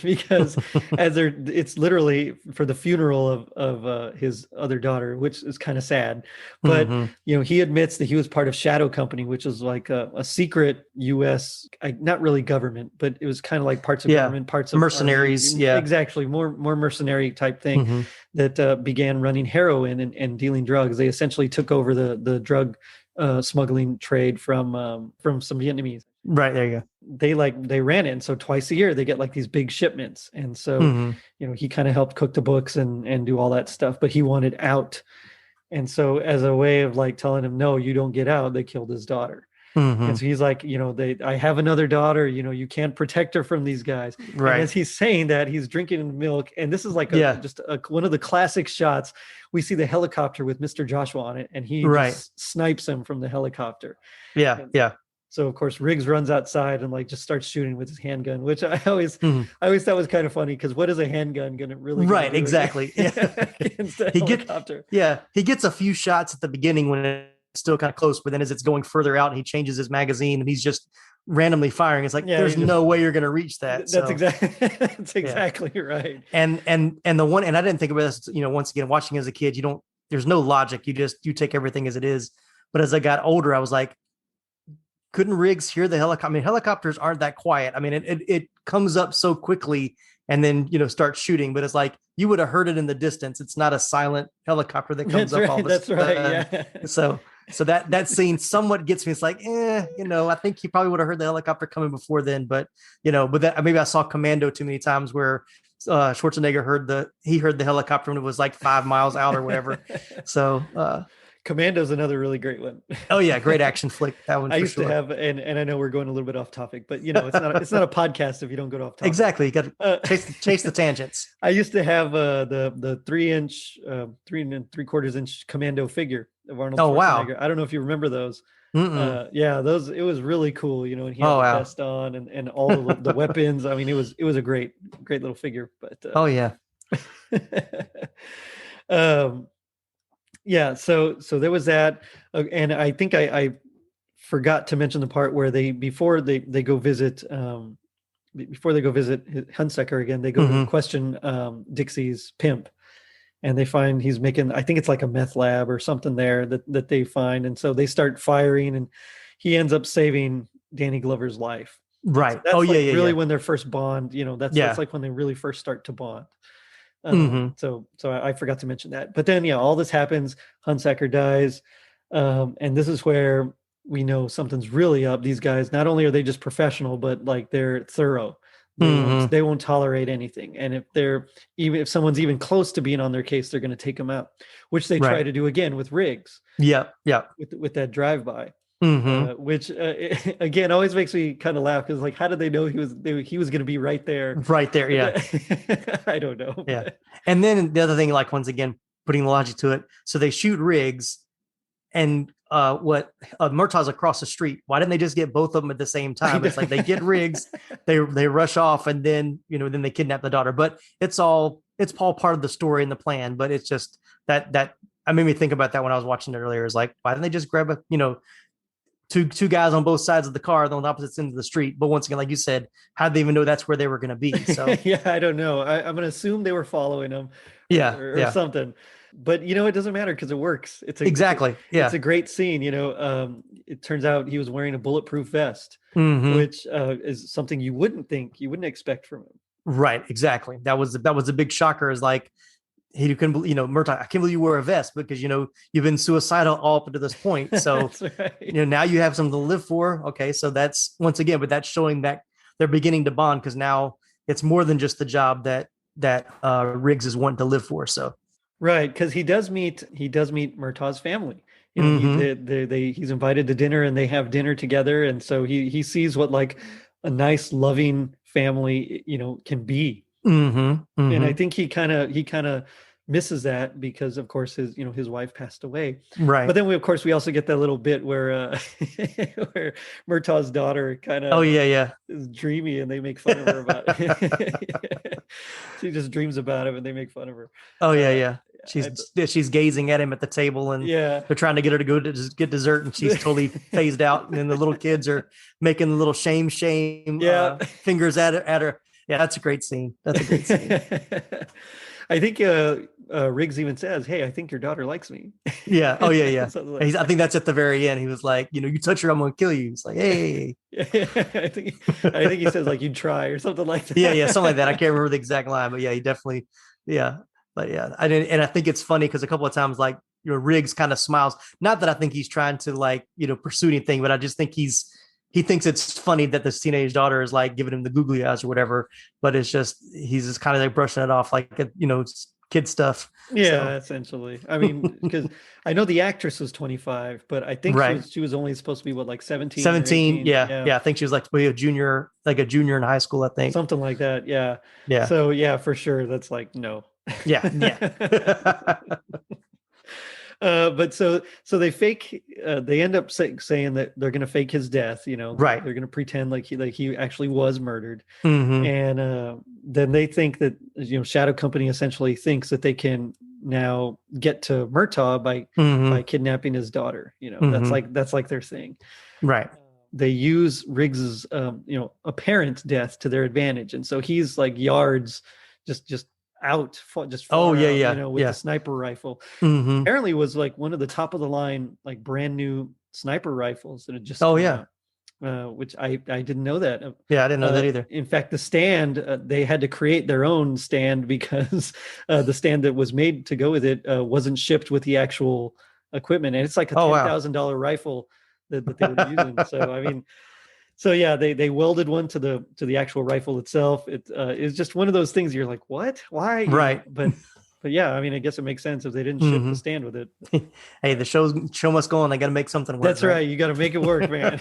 because it's literally for the funeral of his other daughter, which is kind of sad. But he admits that he was part of Shadow Company, which is like a secret U.S. Not really government, but it was kind of like parts of government, parts of mercenaries. Army, exactly, more mercenary type thing that began running heroin and dealing drugs. They essentially took over the drug smuggling trade from some Vietnamese. Right, there you go. They ran it, and so twice a year they get like these big shipments, and so he kind of helped cook the books and do all that stuff, but he wanted out, and so as a way of like telling him, no, you don't get out, they killed his daughter. And so he's like, I have another daughter, you can't protect her from these guys. Right. And as he's saying that, he's drinking milk, and this is like one of the classic shots. We see the helicopter with Mr. Joshua on it, and he just snipes him from the helicopter. So of course Riggs runs outside and like just starts shooting with his handgun, which I always thought was kind of funny, because what is a handgun going to really do exactly. He gets a few shots at the beginning when it's still kind of close, but then as it's going further out, he changes his magazine and he's just randomly firing. It's like there's no way you're going to reach that. That's exactly right. And the one, and I didn't think about this, once again, watching as a kid, there's no logic. You take everything as it is. But as I got older, I was like, couldn't Riggs hear the helicopter? I mean, helicopters aren't that quiet. I mean, it comes up so quickly and then, starts shooting, but it's like, you would have heard it in the distance. It's not a silent helicopter that comes up all the time. Right. So that scene somewhat gets me. It's like, I think he probably would have heard the helicopter coming before then, but that maybe I saw Commando too many times where Schwarzenegger heard the helicopter when it was like 5 miles out or whatever. So, Commando's another really great one. Oh yeah, great action flick. That one. I used to have, and I know we're going a little bit off topic, but it's not a podcast if you don't go off topic. Exactly, you got to chase the tangents. I used to have the 3-inch, 3 3/4 inch Commando figure of Arnold Schwarzenegger. Oh wow! I don't know if you remember those. Those, it was really cool. And he had the vest on and all the weapons. I mean, it was a great little figure. But so there was that, and I think I forgot to mention the part where before they go visit Hunsaker again, they go to question Dixie's pimp, and they find he's making, I think it's like a meth lab or something there that they find, and so they start firing, and he ends up saving Danny Glover's life. Right. So that's really when their first bond. That's like when they really first start to bond. So I forgot to mention that, but then all this happens. Hunsaker dies, and this is where we know something's really up. These guys, not only are they just professional, but like they're thorough. They won't tolerate anything, and if someone's even close to being on their case, they're going to take them out, which they try to do again with Riggs. With that drive-by. Which again always makes me kind of laugh, because like, how did they know he was going to be right there? I don't know. And then the other thing, like, once again, putting the logic to it, so they shoot Riggs, and Murtaugh's across the street. Why didn't they just get both of them at the same time? It's like they get Riggs, they rush off, and then then they kidnap the daughter. But it's all part of the story and the plan. But it's just that I made me think about that when I was watching it earlier. Is like, why didn't they just grab two guys on both sides of the car on the opposite ends of the street? But once again, like you said, how did they even know that's where they were going to be? So I don't know. I'm going to assume they were following them. Or something. But it doesn't matter, because it works. It's a great scene. It turns out he was wearing a bulletproof vest, which is something you wouldn't expect from him. Right. Exactly. That was a big shocker. Is like, he couldn't believe, Murtaugh, I can't believe you wear a vest, because, you've been suicidal all up to this point. So, now you have something to live for. Okay. So that's, once again, but that's showing that they're beginning to bond, because now it's more than just the job that Riggs is wanting to live for. So. Right. Because he does meet Murtaugh's family. He's invited to dinner, and they have dinner together. And so he sees what like a nice, loving family, can be. And I think he kind of misses that, because of course his wife passed away. Right. But then we also get that little bit where where Murtaugh's daughter kind of is dreamy, and they make fun of her about it. She just dreams about him, and they make fun of her. she's gazing at him at the table, and they're trying to get her to go to get dessert, and she's totally phased out. And then the little kids are making the little shame fingers at her. Yeah, that's a great scene. That's a great scene. I think Riggs even says, "Hey, I think your daughter likes me." Yeah. Oh yeah. Like I think that's at the very end. He was like, you touch her, I'm gonna kill you. He's like, hey. I think he says like, "You'd try" or something like that. Yeah, something like that. I can't remember the exact line, but yeah, he definitely. Yeah, but yeah, and I think it's funny because a couple of times, like, Riggs kind of smiles. Not that I think he's trying to, like, pursue anything, but I just think he thinks it's funny that this teenage daughter is like giving him the googly eyes or whatever. But it's just he's just kind of like brushing it off like kid stuff. Yeah, essentially. I mean, because I know the actress was 25, but I think she was only supposed to be like 17. 17. Yeah. I think she was like a junior in high school, I think. Something like that. Yeah. Yeah. So yeah, for sure. That's like, no. Yeah. But so they end up saying that they're going to fake his death, right. They're going to pretend like he actually was murdered. Mm-hmm. And then they think that, Shadow Company essentially thinks that they can now get to Murtaugh by kidnapping his daughter. That's like their thing. Right. They use Riggs's, apparent death to their advantage. And so he's like yards, just out, just far with the sniper rifle. Mm-hmm. Apparently was like one of the top of the line, like brand new sniper rifles that had just which I didn't know that. I didn't know that either. In fact, the stand, they had to create their own stand because the stand that was made to go with it wasn't shipped with the actual equipment, and it's like a $10,000 rifle that they were using. So I mean, so yeah, they welded one to the actual rifle itself. It is just one of those things you're like, what? Why? Right. But yeah, I mean, I guess it makes sense if they didn't ship the stand with it. Hey, the show must go on. They got to make something work. That's right. You got to make it work, man.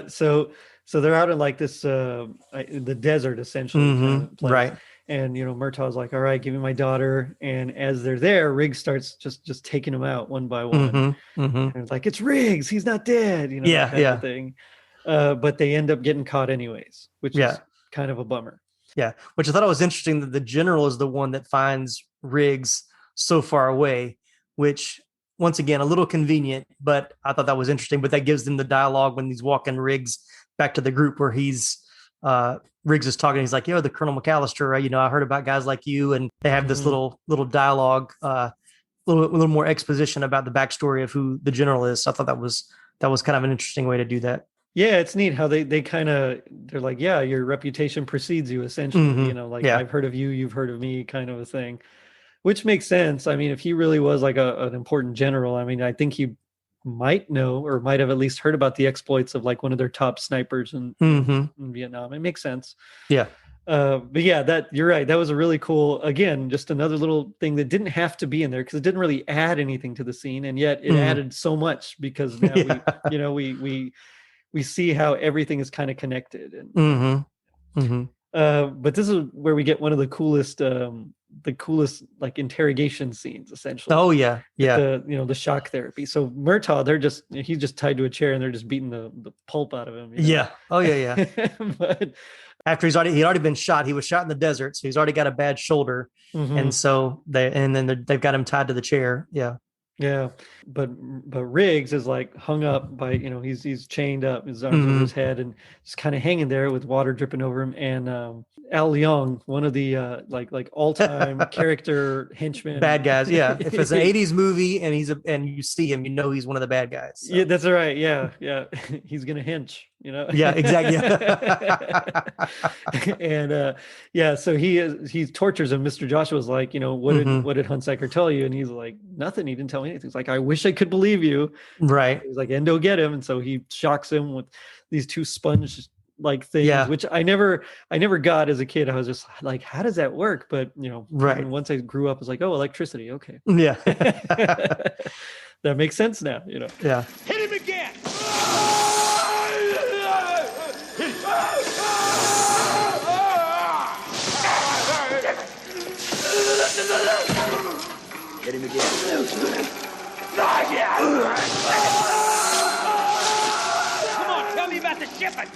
So they're out in like this the desert essentially, right? And Murtaugh's like, all right, give me my daughter. And as they're there, Riggs starts just taking them out one by one. And it's like, it's Riggs, he's not dead, that kind of thing. But they end up getting caught anyways, which is kind of a bummer. Yeah, which I thought it was interesting that the general is the one that finds Riggs so far away, which once again, a little convenient, but I thought that was interesting. But that gives them the dialogue when he's walking Riggs back to the group where Riggs is talking. He's like, the Colonel McAllister, I heard about guys like you. And they have this little dialogue, little more exposition about the backstory of who the general is. So I thought that was kind of an interesting way to do that. Yeah, it's neat how they're like, yeah, your reputation precedes you essentially, I've heard of you, you've heard of me kind of a thing, which makes sense. I mean, if he really was like an important general, I mean, I think he might know or might have at least heard about the exploits of like one of their top snipers in Vietnam. It makes sense. Yeah. But yeah, that you're right. That was a really cool, again, just another little thing that didn't have to be in there because it didn't really add anything to the scene. And yet it added so much because now we see how everything is kind of connected. And but this is where we get one of the coolest like interrogation scenes essentially. Oh yeah. The shock therapy. So Murtaugh, he's just tied to a chair and they're just beating the pulp out of him. Yeah. Oh yeah. But after he'd already been shot, he was shot in the desert, so he's already got a bad shoulder, and so they've got him tied to the chair. Yeah. Yeah, but Riggs is like hung up by he's chained up, his arms over his head, and just kind of hanging there with water dripping over him. And Al Leong, one of the like all-time character henchmen, bad guys. Yeah, if it's an '80s movie and you see him, he's one of the bad guys. So. Yeah, that's right. Yeah, he's gonna hench. Yeah, exactly. And so he tortures him. Mr. Joshua's like, what did Hunsaker tell you? And he's like, nothing. He didn't tell me anything. He's like, I wish I could believe you. Right. He's like, Endo, get him. And so he shocks him with these two sponge like things, which I never got as a kid. I was just like, how does that work? But right. Once I grew up, I was like, oh, electricity. Okay. Yeah. That makes sense now. Yeah. Hit him again. Hit him again. Come on, tell me about the shipment.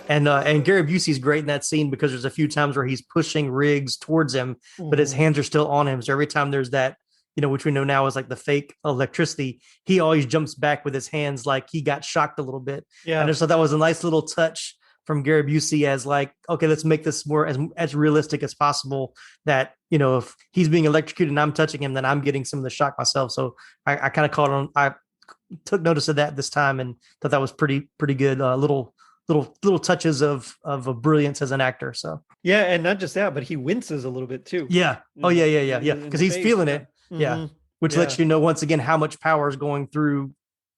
And Gary Busey's great in that scene because there's a few times where he's pushing Riggs towards him, but his hands are still on him. So every time there's that, which we know now is like the fake electricity, he always jumps back with his hands like he got shocked a little bit. Yeah. And I just thought that was a nice little touch from Gary Busey as like, okay, let's make this more as realistic as possible, that, if he's being electrocuted and I'm touching him, then I'm getting some of the shock myself. So I kind of caught on. I took notice of that this time and thought that was pretty good. Little touches of brilliance as an actor. So yeah, and not just that, but he winces a little bit too. Yeah. Oh yeah. Because he's feeling it. Yeah. Which lets you know once again how much power is going through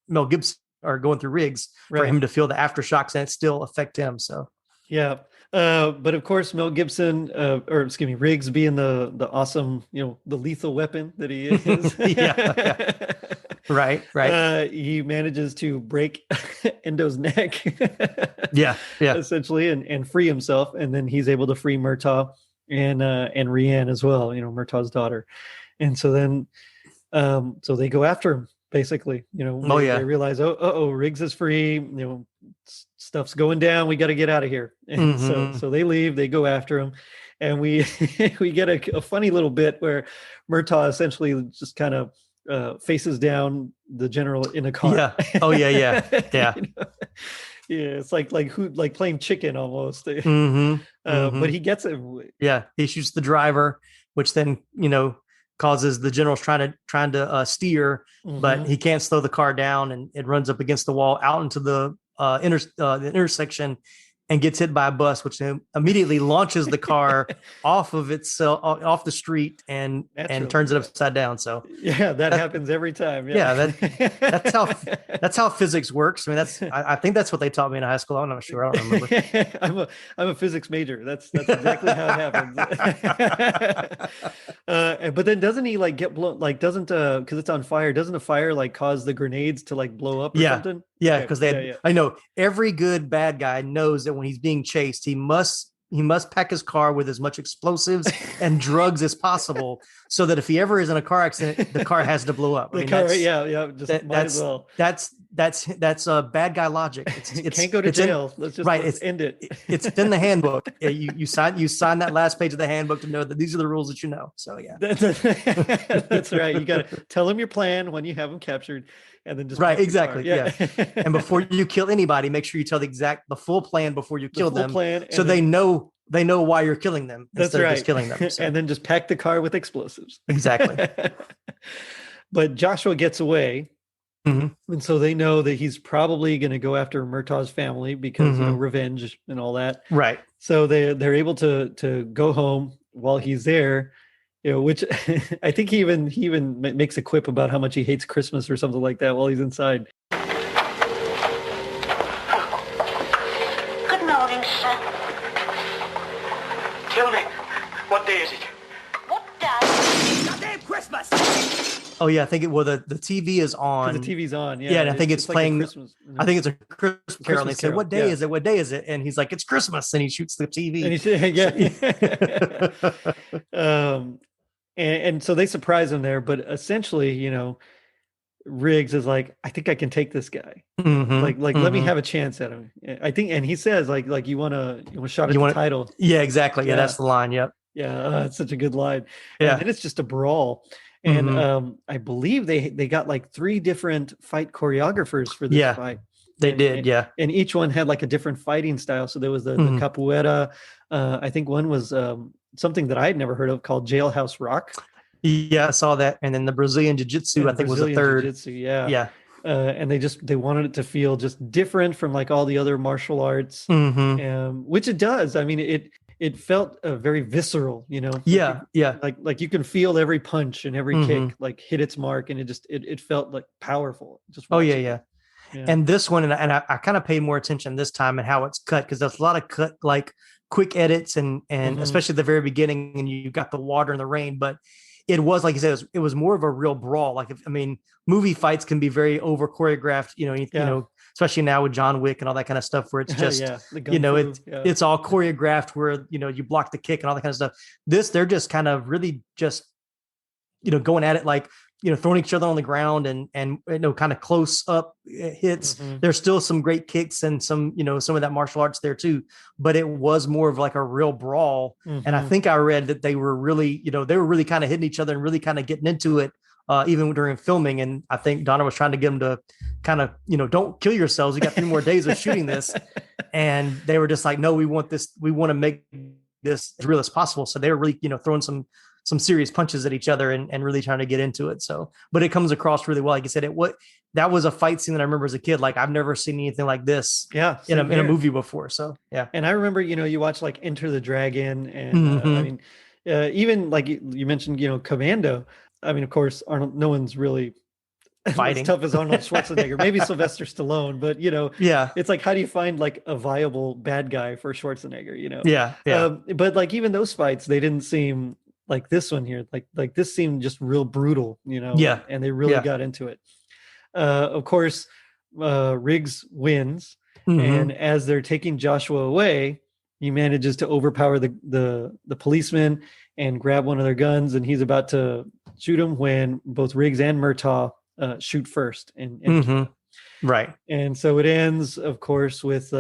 Mel Gibson or going through Riggs for him to feel the aftershocks and it still affect him. So yeah. But of course, Mel Gibson, Riggs being the awesome, the lethal weapon that he is. yeah. Right. He manages to break Endo's neck. yeah. Essentially, and free himself, and then he's able to free Murtaugh and Rhiannon as well. Murtaugh's daughter, and so then, so they go after him. Basically, they realize, Riggs is free. Stuff's going down. We got to get out of here. And so they leave. They go after him, and we get a funny little bit where Murtaugh essentially just kind of faces down the general in a car. Yeah. Oh yeah. Yeah, it's like playing chicken almost. But he gets it. Yeah, he shoots the driver, which then causes the generals trying to steer, but he can't slow the car down, and it runs up against the wall out into the intersection and gets hit by a bus, which immediately launches the car off of itself, off the street, and turns it upside down. So yeah, that happens every time. That's how physics works. I mean, I think that's what they taught me in high school. I'm not sure. I don't remember. I'm a physics major. That's exactly how it happens. But then doesn't he get blown? Doesn't because it's on fire? Doesn't the fire cause the grenades to blow up or something? Yeah, because I know every good bad guy knows that when he's being chased, he must pack his car with as much explosives and drugs as possible, so that if he ever is in a car accident, the car has to blow up. Might as well. That's bad guy logic. It can't go to jail. Let's end it. It's in the handbook. You sign that last page of the handbook to know that these are the rules that you know. So yeah, that's right. You got to tell them your plan when you have them captured. And then just exactly. Yeah. And before you kill anybody, make sure you tell the full plan before you kill them. So they know why you're killing them. That's right. Of just killing them. So. And then just pack the car with explosives. Exactly. But Joshua gets away. And so they know that he's probably going to go after Murtaugh's family because revenge and all that. Right. So they're able to go home while he's there. Which I think he even makes a quip about how much he hates Christmas or something like that while he's inside. Good morning, sir. Tell me, what day is it? What day? Goddamn Christmas! Oh yeah, I think the TV is on. The TV's on, yeah. Yeah, and I think it's playing. Christmas, I think it's a Christmas Carol. And they say, "What day is it? What day is it?" And he's like, "It's Christmas," and he shoots the TV. And and so they surprise him there, but essentially, Riggs is like, I think I can take this guy. Let me have a chance at him. I think, and he says, you want a shot at the title. Yeah, exactly. Yeah, that's the line. Yep. Yeah, it's such a good line. Yeah, and it's just a brawl. And I believe they got 3 different fight choreographers for this fight. They did, and each one had a different fighting style. So there was the capoeira. I think one was something that I had never heard of called Jailhouse Rock. Yeah, I saw that. And then the Brazilian Jiu-Jitsu, I think, was the third. Yeah. And they wanted it to feel just different from all the other martial arts, which it does. I mean, it felt very visceral, Yeah. Like you can feel every punch and every kick hit its mark, and it felt powerful. Just yeah. And this one, and I kind of paid more attention this time and how it's cut, because there's a lot of cut quick edits and especially at the very beginning, and you got the water and the rain, but it was, like you said, it was more of a real brawl. Movie fights can be very over choreographed, especially now with John Wick and all that kind of stuff, where it's just, it's all choreographed where, you block the kick and all that kind of stuff. They're just kind of really just, going at it throwing each other on the ground and kind of close up hits. There's still some great kicks and some of that martial arts there too, but it was more of like a real brawl. And I think I read that they were really kind of hitting each other and really kind of getting into it even during filming. And I think Donna was trying to get them to kind of don't kill yourselves, you got 3 more days of shooting this. And they were just like, no, we want to make this as real as possible. So they were really throwing some serious punches at each other and really trying to get into it. So, but it comes across really well. Like I said, that was a fight scene that I remember as a kid. Like I've never seen anything like this in a movie before. So, yeah. And I remember, you watch like Enter the Dragon and I mean, even like you mentioned, Commando. I mean, of course, Arnold, no one's really fighting as tough as Arnold Schwarzenegger, maybe Sylvester Stallone, but it's like, how do you find like a viable bad guy for Schwarzenegger, but like even those fights, they didn't seem like this one here, like this seemed just real brutal, and they really got into it. Of course, Riggs wins, and as they're taking Joshua away, he manages to overpower the policeman and grab one of their guns, and he's about to shoot him when both Riggs and Murtaugh shoot first. And right. And so it ends, of course, with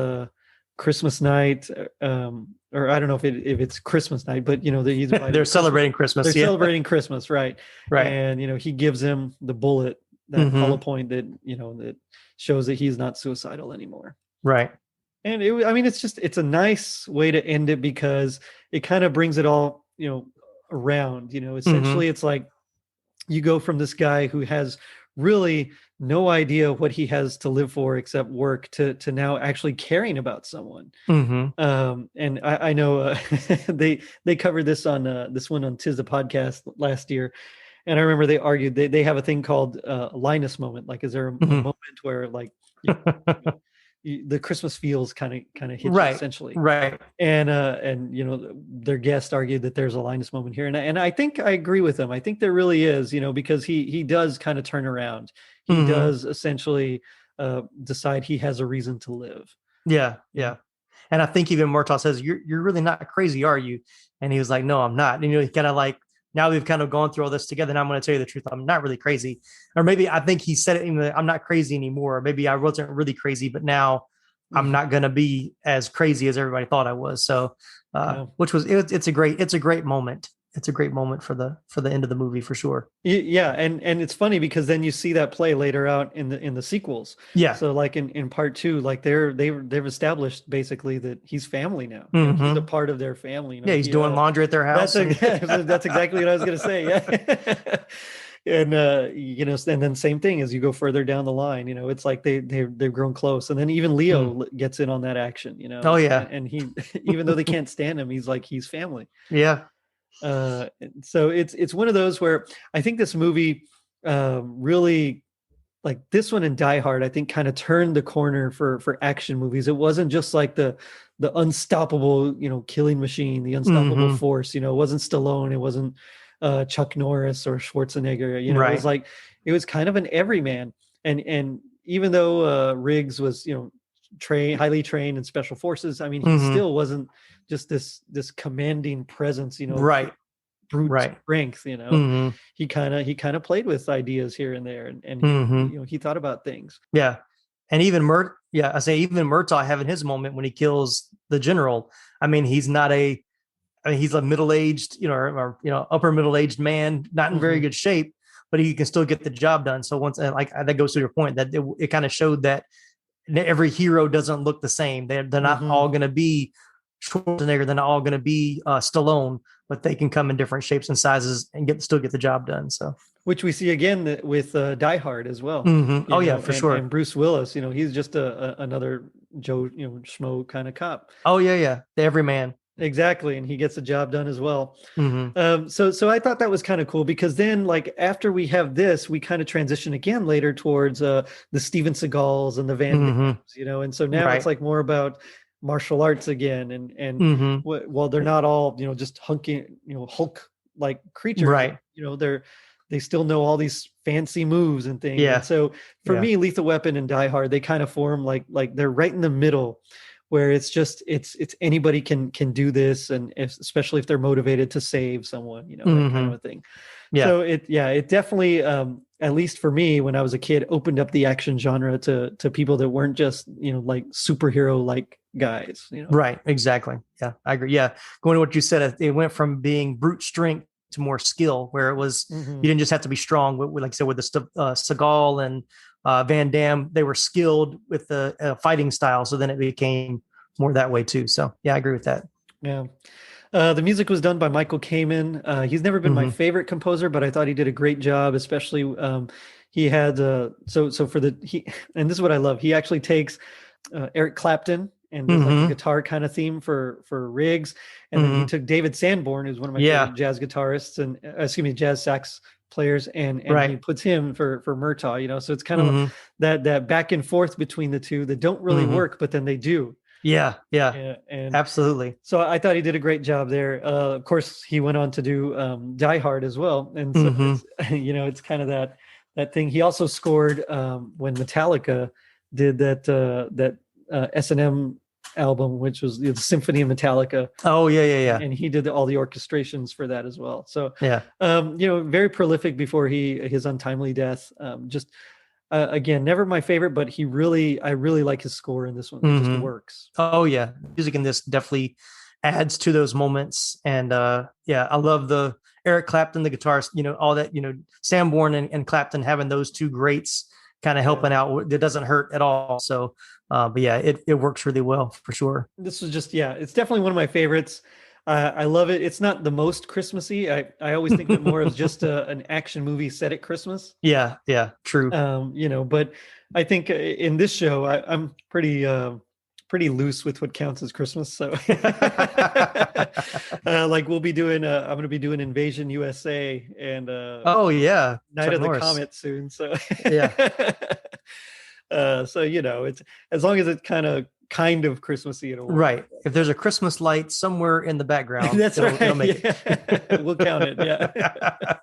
Christmas night, or I don't know if it's Christmas night, but they're celebrating Christmas. They're celebrating Christmas, right? And he gives him the bullet, that hollow point that that shows that he's not suicidal anymore. Right. And it's a nice way to end it because it kind of brings it all around. Essentially, it's like you go from this guy who has really no idea what he has to live for except work to now actually caring about someone. And I know they covered this on this one on Tis the Podcast last year, and I remember they argued they have a thing called Linus moment. Like, is there a moment where like the Christmas feels kind of hit you, essentially, right? And their guest argued that there's a Linus moment here, and I think I agree with them. I think there really is, because he does kind of turn around. He does essentially decide he has a reason to live. Yeah. And I think even Murtaugh says, "You're really not crazy, are you?" And he was like, "No, I'm not." And he kind of like, now we've kind of gone through all this together, and I'm going to tell you the truth. I'm not really crazy. Or maybe I think he said it, I'm not crazy anymore. Or maybe I wasn't really crazy, but now I'm not going to be as crazy as everybody thought I was. So, it's a great moment. It's a great moment for the end of the movie for sure. Yeah. And it's funny because then you see that play later out in the sequels. Yeah. So like in part 2, like they've established basically that he's family now. He's a part of their family. Yeah. He's doing laundry at their house. That's exactly what I was going to say. Yeah. And and then same thing as you go further down the line, it's like they've grown close, and then even Leo gets in on that action, Oh yeah. And he, even though they can't stand him, he's family. Yeah. So it's one of those where I think this movie really, like this one and Die Hard, I think kind of turned the corner for action movies. It wasn't just like the unstoppable, killing machine, the unstoppable force. It wasn't Stallone, it wasn't Chuck Norris or Schwarzenegger. It was like, it was kind of an everyman. And even though Riggs was highly trained in special forces, I mean, he still wasn't just this commanding presence, brute strength. He kind of played with ideas here and there, and he thought about things. Yeah. And even Murtaugh having his moment when he kills the general. I mean, he's a middle-aged, or upper middle-aged man, not in very good shape, but he can still get the job done. So once, like, that goes to your point that it kind of showed that every hero doesn't look the same. They're not all going to be Schwarzenegger. They're not all going to be Stallone, but they can come in different shapes and sizes and still get the job done. So, which we see again with Die Hard as well. Oh yeah, for sure. And Bruce Willis, he's just another Joe, schmo kind of cop. Oh yeah, the everyman. Exactly, and he gets the job done as well. So I thought that was kind of cool because then, like, after we have this, we kind of transition again later towards the Steven Seagals and the Van Dammes, and so now it's like more about martial arts again, and while they're not all just hunky Hulk like creatures, right? They still know all these fancy moves and things. Yeah. And so for me, Lethal Weapon and Die Hard, they kind of form like they're right in the middle, where it's just it's anybody can do this, and especially if they're motivated to save someone, that kind of a thing. Yeah. So it definitely, at least for me, when I was a kid, opened up the action genre to people that weren't just, like superhero like guys, Right. Exactly. Yeah, I agree. Yeah. Going to what you said, it went from being brute strength to more skill, where it was, you didn't just have to be strong. Like I said, with the Seagal and Van Damme, they were skilled with the fighting style. So then it became more that way too. So yeah, I agree with that. Yeah. The music was done by Michael Kamen. He's never been my favorite composer, but I thought he did a great job, especially he had and this is what I love. He actually takes Eric Clapton and does like a guitar kind of theme for Riggs. And then he took David Sanborn, who's one of my favorite jazz guitarists and jazz sax players, and he puts him for Murtaugh, so it's kind of that back and forth between the two that don't really work, but then they do. Yeah, and absolutely. So I thought he did a great job there. Of course, he went on to do Die Hard as well, and so it's kind of that thing. He also scored when Metallica did that S&M album, which was the Symphony of Metallica. Oh yeah. And he did all the orchestrations for that as well. So yeah, very prolific before his untimely death. Again, never my favorite, but I really like his score in this one. It just works. Oh yeah, music in this definitely adds to those moments. And I love the Eric Clapton, the guitarist, all that, Sanborn and Clapton having those two greats kind of helping out. It doesn't hurt at all. So, but yeah, it works really well for sure. This was just, it's definitely one of my favorites. I love it. It's not the most Christmassy. I always think of it more as just an action movie set at Christmas. Yeah, true. But I think in this show, I'm pretty loose with what counts as Christmas. So like we'll be doing, I'm going to be doing Invasion USA and Night Chuck of Norris. the Comet soon. So yeah. So, it's as long as it's kind of Christmassy, it'll work. Right. If there's a Christmas light somewhere in the background, it'll make it. We'll count it. Yeah.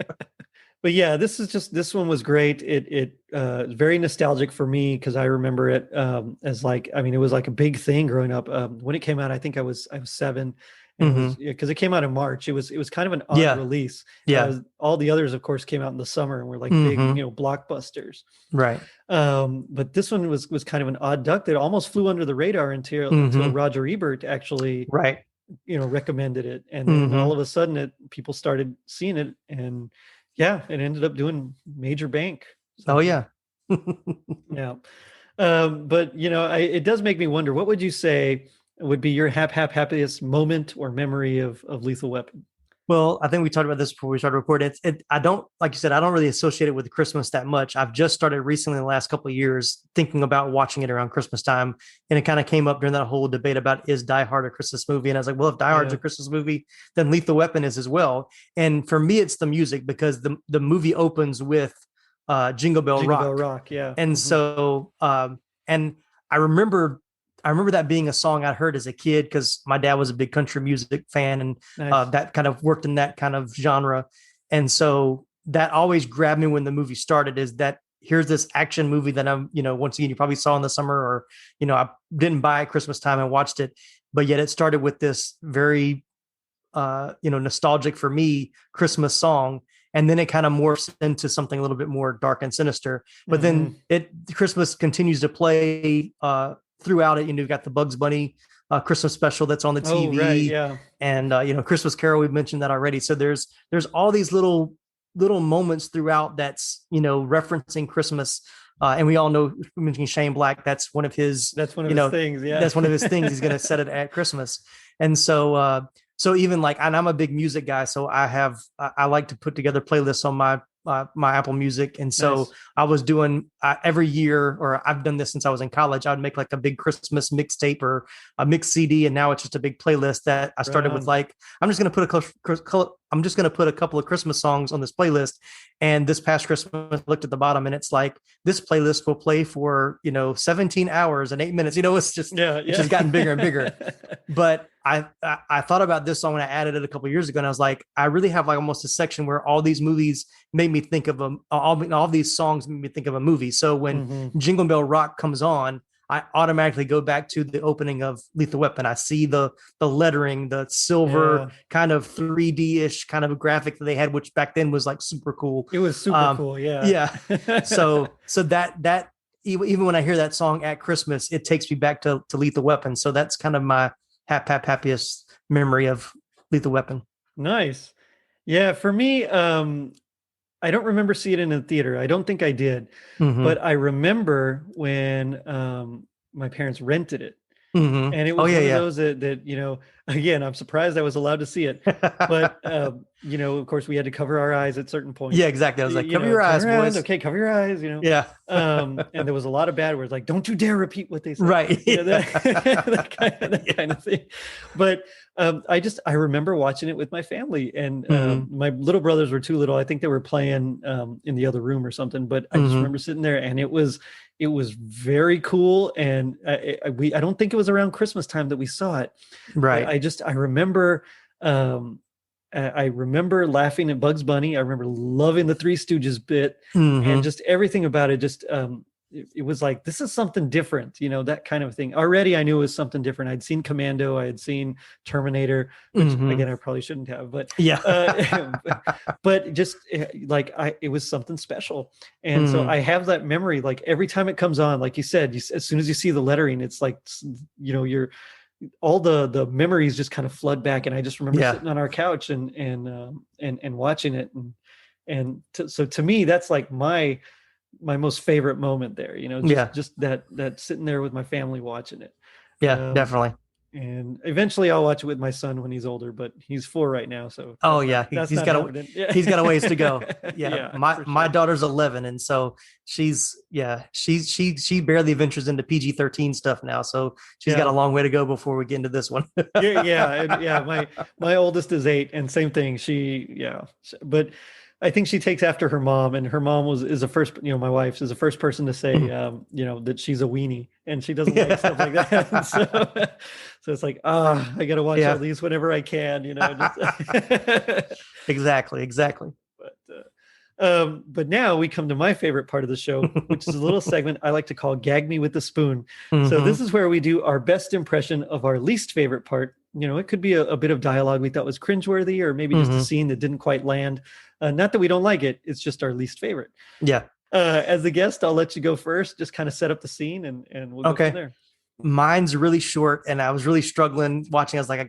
But yeah, this one was great. It is very nostalgic for me because I remember it as it was like a big thing growing up. When it came out, I think I was 7. Because it came out in March. It was kind of an odd release. All the others, of course, came out in the summer and were like big, blockbusters. Right. But this one was kind of an odd duck that almost flew under the radar until Roger Ebert actually recommended it, and then all of a sudden people started seeing it, and it ended up doing major bank. So, oh yeah. Yeah. But it does make me wonder, what would you say would be your happiest moment or memory of Lethal Weapon? Well, I think we talked about this before we started recording. I don't, like you said, I don't really associate it with Christmas that much. I've just started recently in the last couple of years thinking about watching it around Christmas time. And it kind of came up during that whole debate about, is Die Hard a Christmas movie? And I was like, well, if Die Hard's a Christmas movie, then Lethal Weapon is as well. And for me, it's the music, because the movie opens with Jingle Bell Rock. Yeah. And so, and I remember that being a song I'd heard as a kid because my dad was a big country music fan, and that kind of worked in that kind of genre. And so that always grabbed me when the movie started, is that here's this action movie that I'm, once again, you probably saw in the summer, or, I didn't buy at Christmas time and watched it, but yet it started with this very, nostalgic for me Christmas song. And then it kind of morphs into something a little bit more dark and sinister, but then Christmas continues to play, throughout it. You've got the Bugs Bunny Christmas special that's on the TV, and Christmas Carol, we've mentioned that already. So there's all these little moments throughout that's referencing Christmas, and we all know, we mentioned Shane Black, that's one of his things. That's one of his things. He's going to set it at Christmas. And so even and I'm a big music guy, so I like to put together playlists on my Apple Music. And so I was doing every year, or I've done this since I was in college, I would make like a big Christmas mixtape or a mixed CD. And now it's just a big playlist that I started with I'm just going to put a couple of Christmas songs on this playlist. And this past Christmas, I looked at the bottom and it's like, this playlist will play for, 17 hours and 8 minutes. It's just, it's just gotten bigger and bigger. But I thought about this song when I added it a couple of years ago, and I was like, I really have almost a section where all these movies made me think of all these songs made me think of a movie. So when Jingle Bell Rock comes on, I automatically go back to the opening of Lethal Weapon. I see the lettering, the silver kind of 3D-ish kind of a graphic that they had, which back then was like super cool. It was super cool. Yeah. Yeah. So that even when I hear that song at Christmas, it takes me back to Lethal Weapon. So that's kind of my happiest memory of Lethal Weapon. Nice. Yeah. For me, I don't remember seeing it in the theater. I don't think I did, but I remember when my parents rented it. And it was one of those that, you know, again, I'm surprised I was allowed to see it, but you know, of course we had to cover our eyes at certain points. Yeah, exactly. I was like, cover your eyes, boys. Okay, cover your eyes, you know? Yeah. And there was a lot of bad words, like, don't you dare repeat what they said. Right. You know, that kind of thing. But I remember watching it with my family, and my little brothers were too little. I think they were playing in the other room or something, but I just remember sitting there, and it was very cool. And I don't think it was around Christmas time that we saw it. Right. I remember laughing at Bugs Bunny. I remember loving the Three Stooges bit, and just everything about it. Just it was like, this is something different, you know, that kind of thing. Already I knew it was something different. I'd seen Commando, I had seen Terminator, which again, I probably shouldn't have, but yeah. but just like it was something special. And so I have that memory, like every time it comes on, like you said, as soon as you see the lettering, it's like, you know, all the memories just kind of flood back. And I just remember sitting on our couch and watching it. So to me, that's like my most favorite moment there, you know, just that sitting there with my family watching it. Yeah, definitely. And eventually I'll watch it with my son when he's older, but he's 4 right now. So he's got a ways to go. Yeah. My daughter's 11. And so she barely ventures into PG-13 stuff now. So she's got a long way to go before we get into this one. My oldest is 8, and same thing. But I think she takes after her mom, and her mom is the first, you know, my wife's is the first person to say, you know, that she's a weenie, and she doesn't like stuff like that. And so it's like, I got to watch all these whenever I can, you know. Exactly. But now we come to my favorite part of the show, which is a little segment I like to call Gag Me with the Spoon. So this is where we do our best impression of our least favorite part. You know, it could be a bit of dialogue we thought was cringeworthy, or maybe just a scene that didn't quite land. Not that we don't like it. It's just our least favorite. Yeah. As the guest, I'll let you go first. Just kind of set up the scene, and we'll go from there. Mine's really short, and I was really struggling watching. I was like, I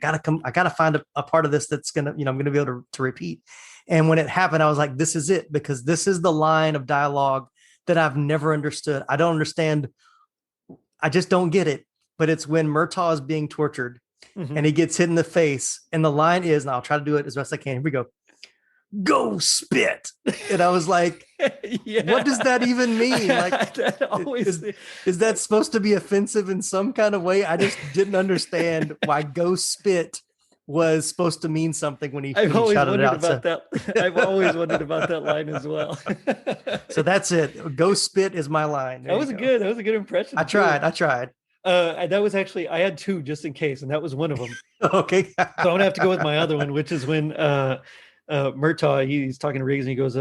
gotta find a part of this that's gonna, you know, I'm gonna be able to repeat. And when it happened, I was like, this is it, because this is the line of dialogue that I've never understood. I don't understand. I just don't get it. But it's when Murtaugh is being tortured and he gets hit in the face, and the line is, and I'll try to do it as best I can. Here we go. Go spit. And I was like, what does that even mean? Like, is that supposed to be offensive in some kind of way? I just didn't understand why go spit was supposed to mean something when he shouted it out. I've always wondered about that line as well. So that's it. Go spit is my line. That was a good impression. I tried. That was actually, I had 2 just in case, and that was one of them. Okay. So I'm gonna have to go with my other one, which is when Murtaugh, he's talking to Riggs, and he goes,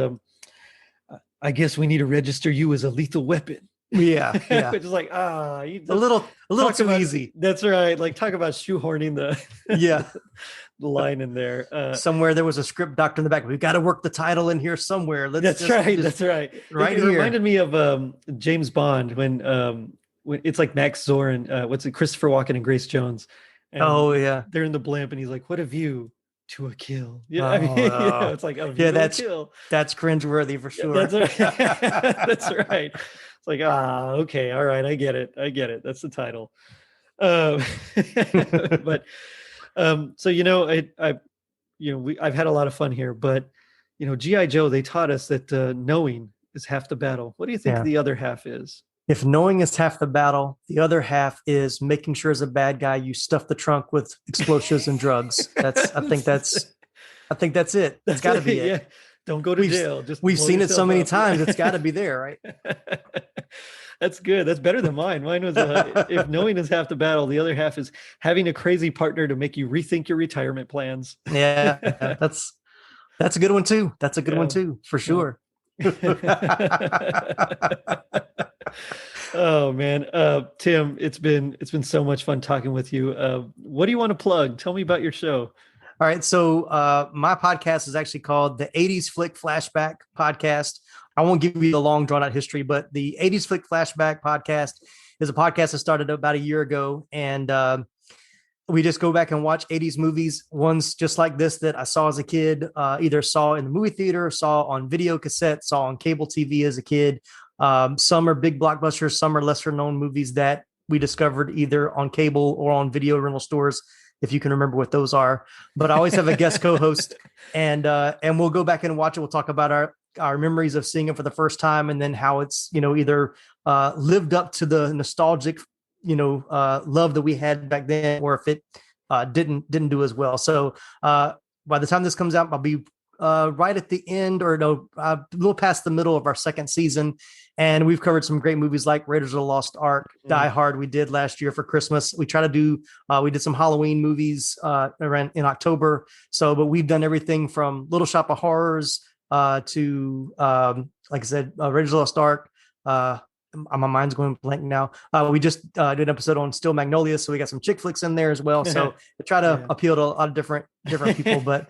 I guess we need to register you as a lethal weapon. Yeah. Which is like, a little too easy. That's right. Like, talk about shoehorning the line in there. Somewhere there was a script doctor in the back. We've got to work the title in here somewhere. That's right. Right. It reminded me of James Bond when it's like Max Zorin, Christopher Walken and Grace Jones. And they're in the blimp, and he's like, "What a view to a kill." Yeah, it's like a view to a kill. That's cringeworthy for sure. That's right. That's right. It's like, okay, all right, I get it. That's the title. But so, you know, I've had a lot of fun here, but you know, G.I. Joe, they taught us that knowing is half the battle. What do you think the other half is? If knowing is half the battle, the other half is making sure as a bad guy you stuff the trunk with explosives and drugs. I think that's it. That's got to be it. Yeah. Don't go to jail. We've seen it so many times. It's got to be there, right? That's good. That's better than mine. Mine was if knowing is half the battle, the other half is having a crazy partner to make you rethink your retirement plans. Yeah, that's a good one too. That's a good one too, for sure. Oh man, Tim, it's been so much fun talking with you. What do you want to plug? Tell me about your show. All right, so my podcast is actually called the 80s Flick Flashback Podcast. I won't give you the long drawn out history, but the 80s Flick Flashback Podcast is a podcast that started about a year ago, and we just go back and watch 80s movies, ones just like this that I saw as a kid, either saw in the movie theater, saw on video cassette, saw on cable TV as a kid. Some are big blockbusters, some are lesser known movies that we discovered either on cable or on video rental stores, if you can remember what those are. But I always have a guest co-host, and we'll go back and watch it. We'll talk about our memories of seeing it for the first time, and then how it's, either lived up to the nostalgic, love that we had back then, or if it didn't do as well. So by the time this comes out, I'll be right at the end, or a little past the middle of our second season. And we've covered some great movies like Raiders of the Lost Ark, Die Hard. We did last year for Christmas. We try to do, we did some Halloween movies around in October. But we've done everything from Little Shop of Horrors to, like I said, Raiders of the Lost Ark. My mind's going blank now. We just did an episode on Still Magnolias, so we got some chick flicks in there as well. So I try to appeal to a lot of different people, but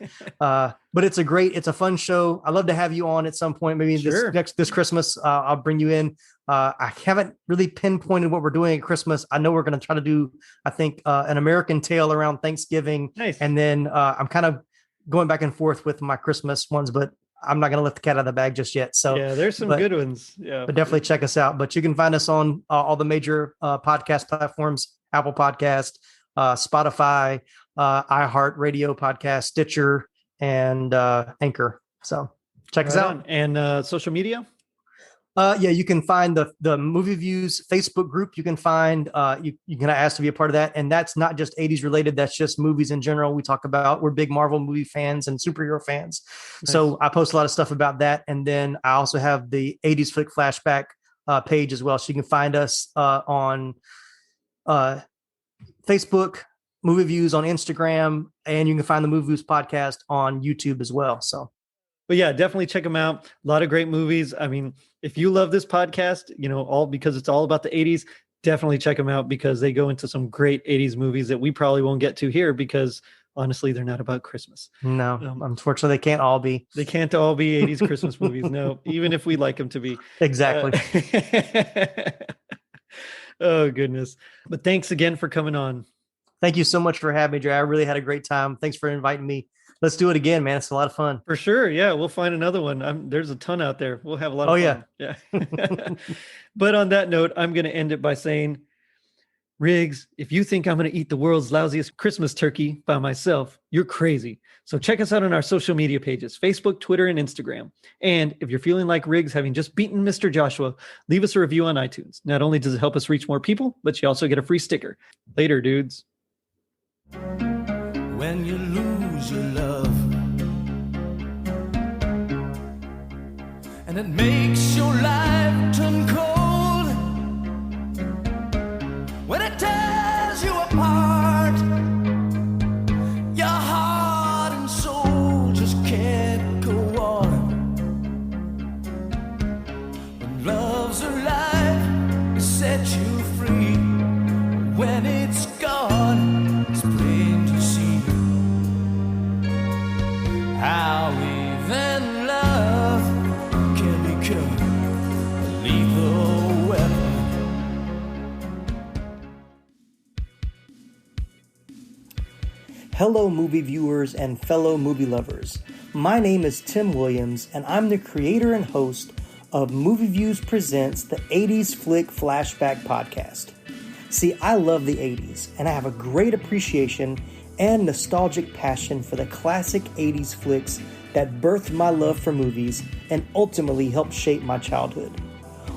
it's a fun show. I'd love to have you on at some point. Maybe this Christmas, I'll bring you in. I haven't really pinpointed what we're doing at Christmas. I know we're going to try to do, I think, an American Tale around Thanksgiving. Nice. And then I'm kind of going back and forth with my Christmas ones, but I'm not going to let the cat out of the bag just yet. So yeah, there's some good ones. Yeah, but definitely check us out. But you can find us on all the major podcast platforms: Apple Podcast, Spotify, iHeart Radio Podcast, Stitcher, and Anchor. So check us out. And social media. You can find the Moviviews Facebook group. You can find, you can ask to be a part of that. And that's not just 80s related. That's just movies in general. We're big Marvel movie fans and superhero fans. Nice. So I post a lot of stuff about that. And then I also have the 80s Flick Flashback page as well. So you can find us on Facebook, Moviviews on Instagram, and you can find the Moviviews podcast on YouTube as well. So. But yeah, definitely check them out. A lot of great movies. I mean, if you love this podcast, all because it's all about the 80s, definitely check them out, because they go into some great 80s movies that we probably won't get to here, because honestly, they're not about Christmas. No, unfortunately, they can't all be. They can't all be 80s Christmas movies. No, even if we like them to be. Exactly. Oh, goodness. But thanks again for coming on. Thank you so much for having me, Jay. I really had a great time. Thanks for inviting me. Let's do it again, man. It's a lot of fun. For sure. Yeah. We'll find another one. There's a ton out there. We'll have a lot of fun. Yeah. But on that note, I'm going to end it by saying, Riggs, if you think I'm going to eat the world's lousiest Christmas turkey by myself, you're crazy. So check us out on our social media pages, Facebook, Twitter, and Instagram. And if you're feeling like Riggs having just beaten Mr. Joshua, leave us a review on iTunes. Not only does it help us reach more people, but you also get a free sticker. Later, dudes. When you lose your love and it makes your life turn cold, when it tears you apart, your heart and soul just can't go on. When love's alive, it sets you free. When it's gone, it's plain to see how even love can become a lethal weapon. Hello, movie viewers and fellow movie lovers. My name is Tim Williams, and I'm the creator and host of Moviviews Presents the 80s Flick Flashback Podcast. See, I love the 80s, and I have a great appreciation and nostalgic passion for the classic 80s flicks that birthed my love for movies and ultimately helped shape my childhood.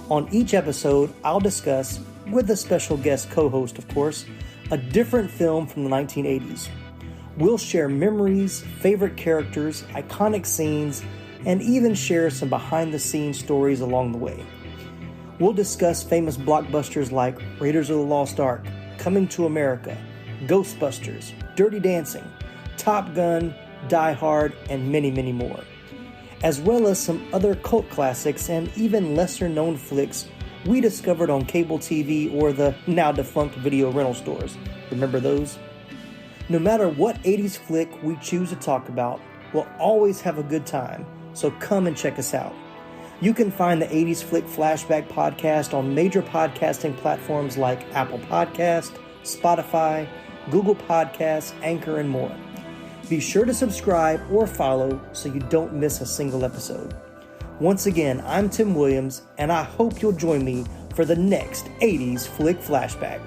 On each episode, I'll discuss, with a special guest co-host of course, a different film from the 1980s. We'll share memories, favorite characters, iconic scenes, and even share some behind-the-scenes stories along the way. We'll discuss famous blockbusters like Raiders of the Lost Ark, Coming to America, Ghostbusters, Dirty Dancing, Top Gun, Die Hard, and many, many more, as well as some other cult classics and even lesser-known flicks we discovered on cable TV or the now defunct video rental stores. Remember those? No matter what 80s flick we choose to talk about, we'll always have a good time, so come and check us out. You can find the 80s Flick Flashback podcast on major podcasting platforms like Apple Podcast, Spotify, Google Podcasts, Anchor, and more. Be sure to subscribe or follow so you don't miss a single episode. Once again, I'm Tim Williams, and I hope you'll join me for the next 80s Flick Flashback.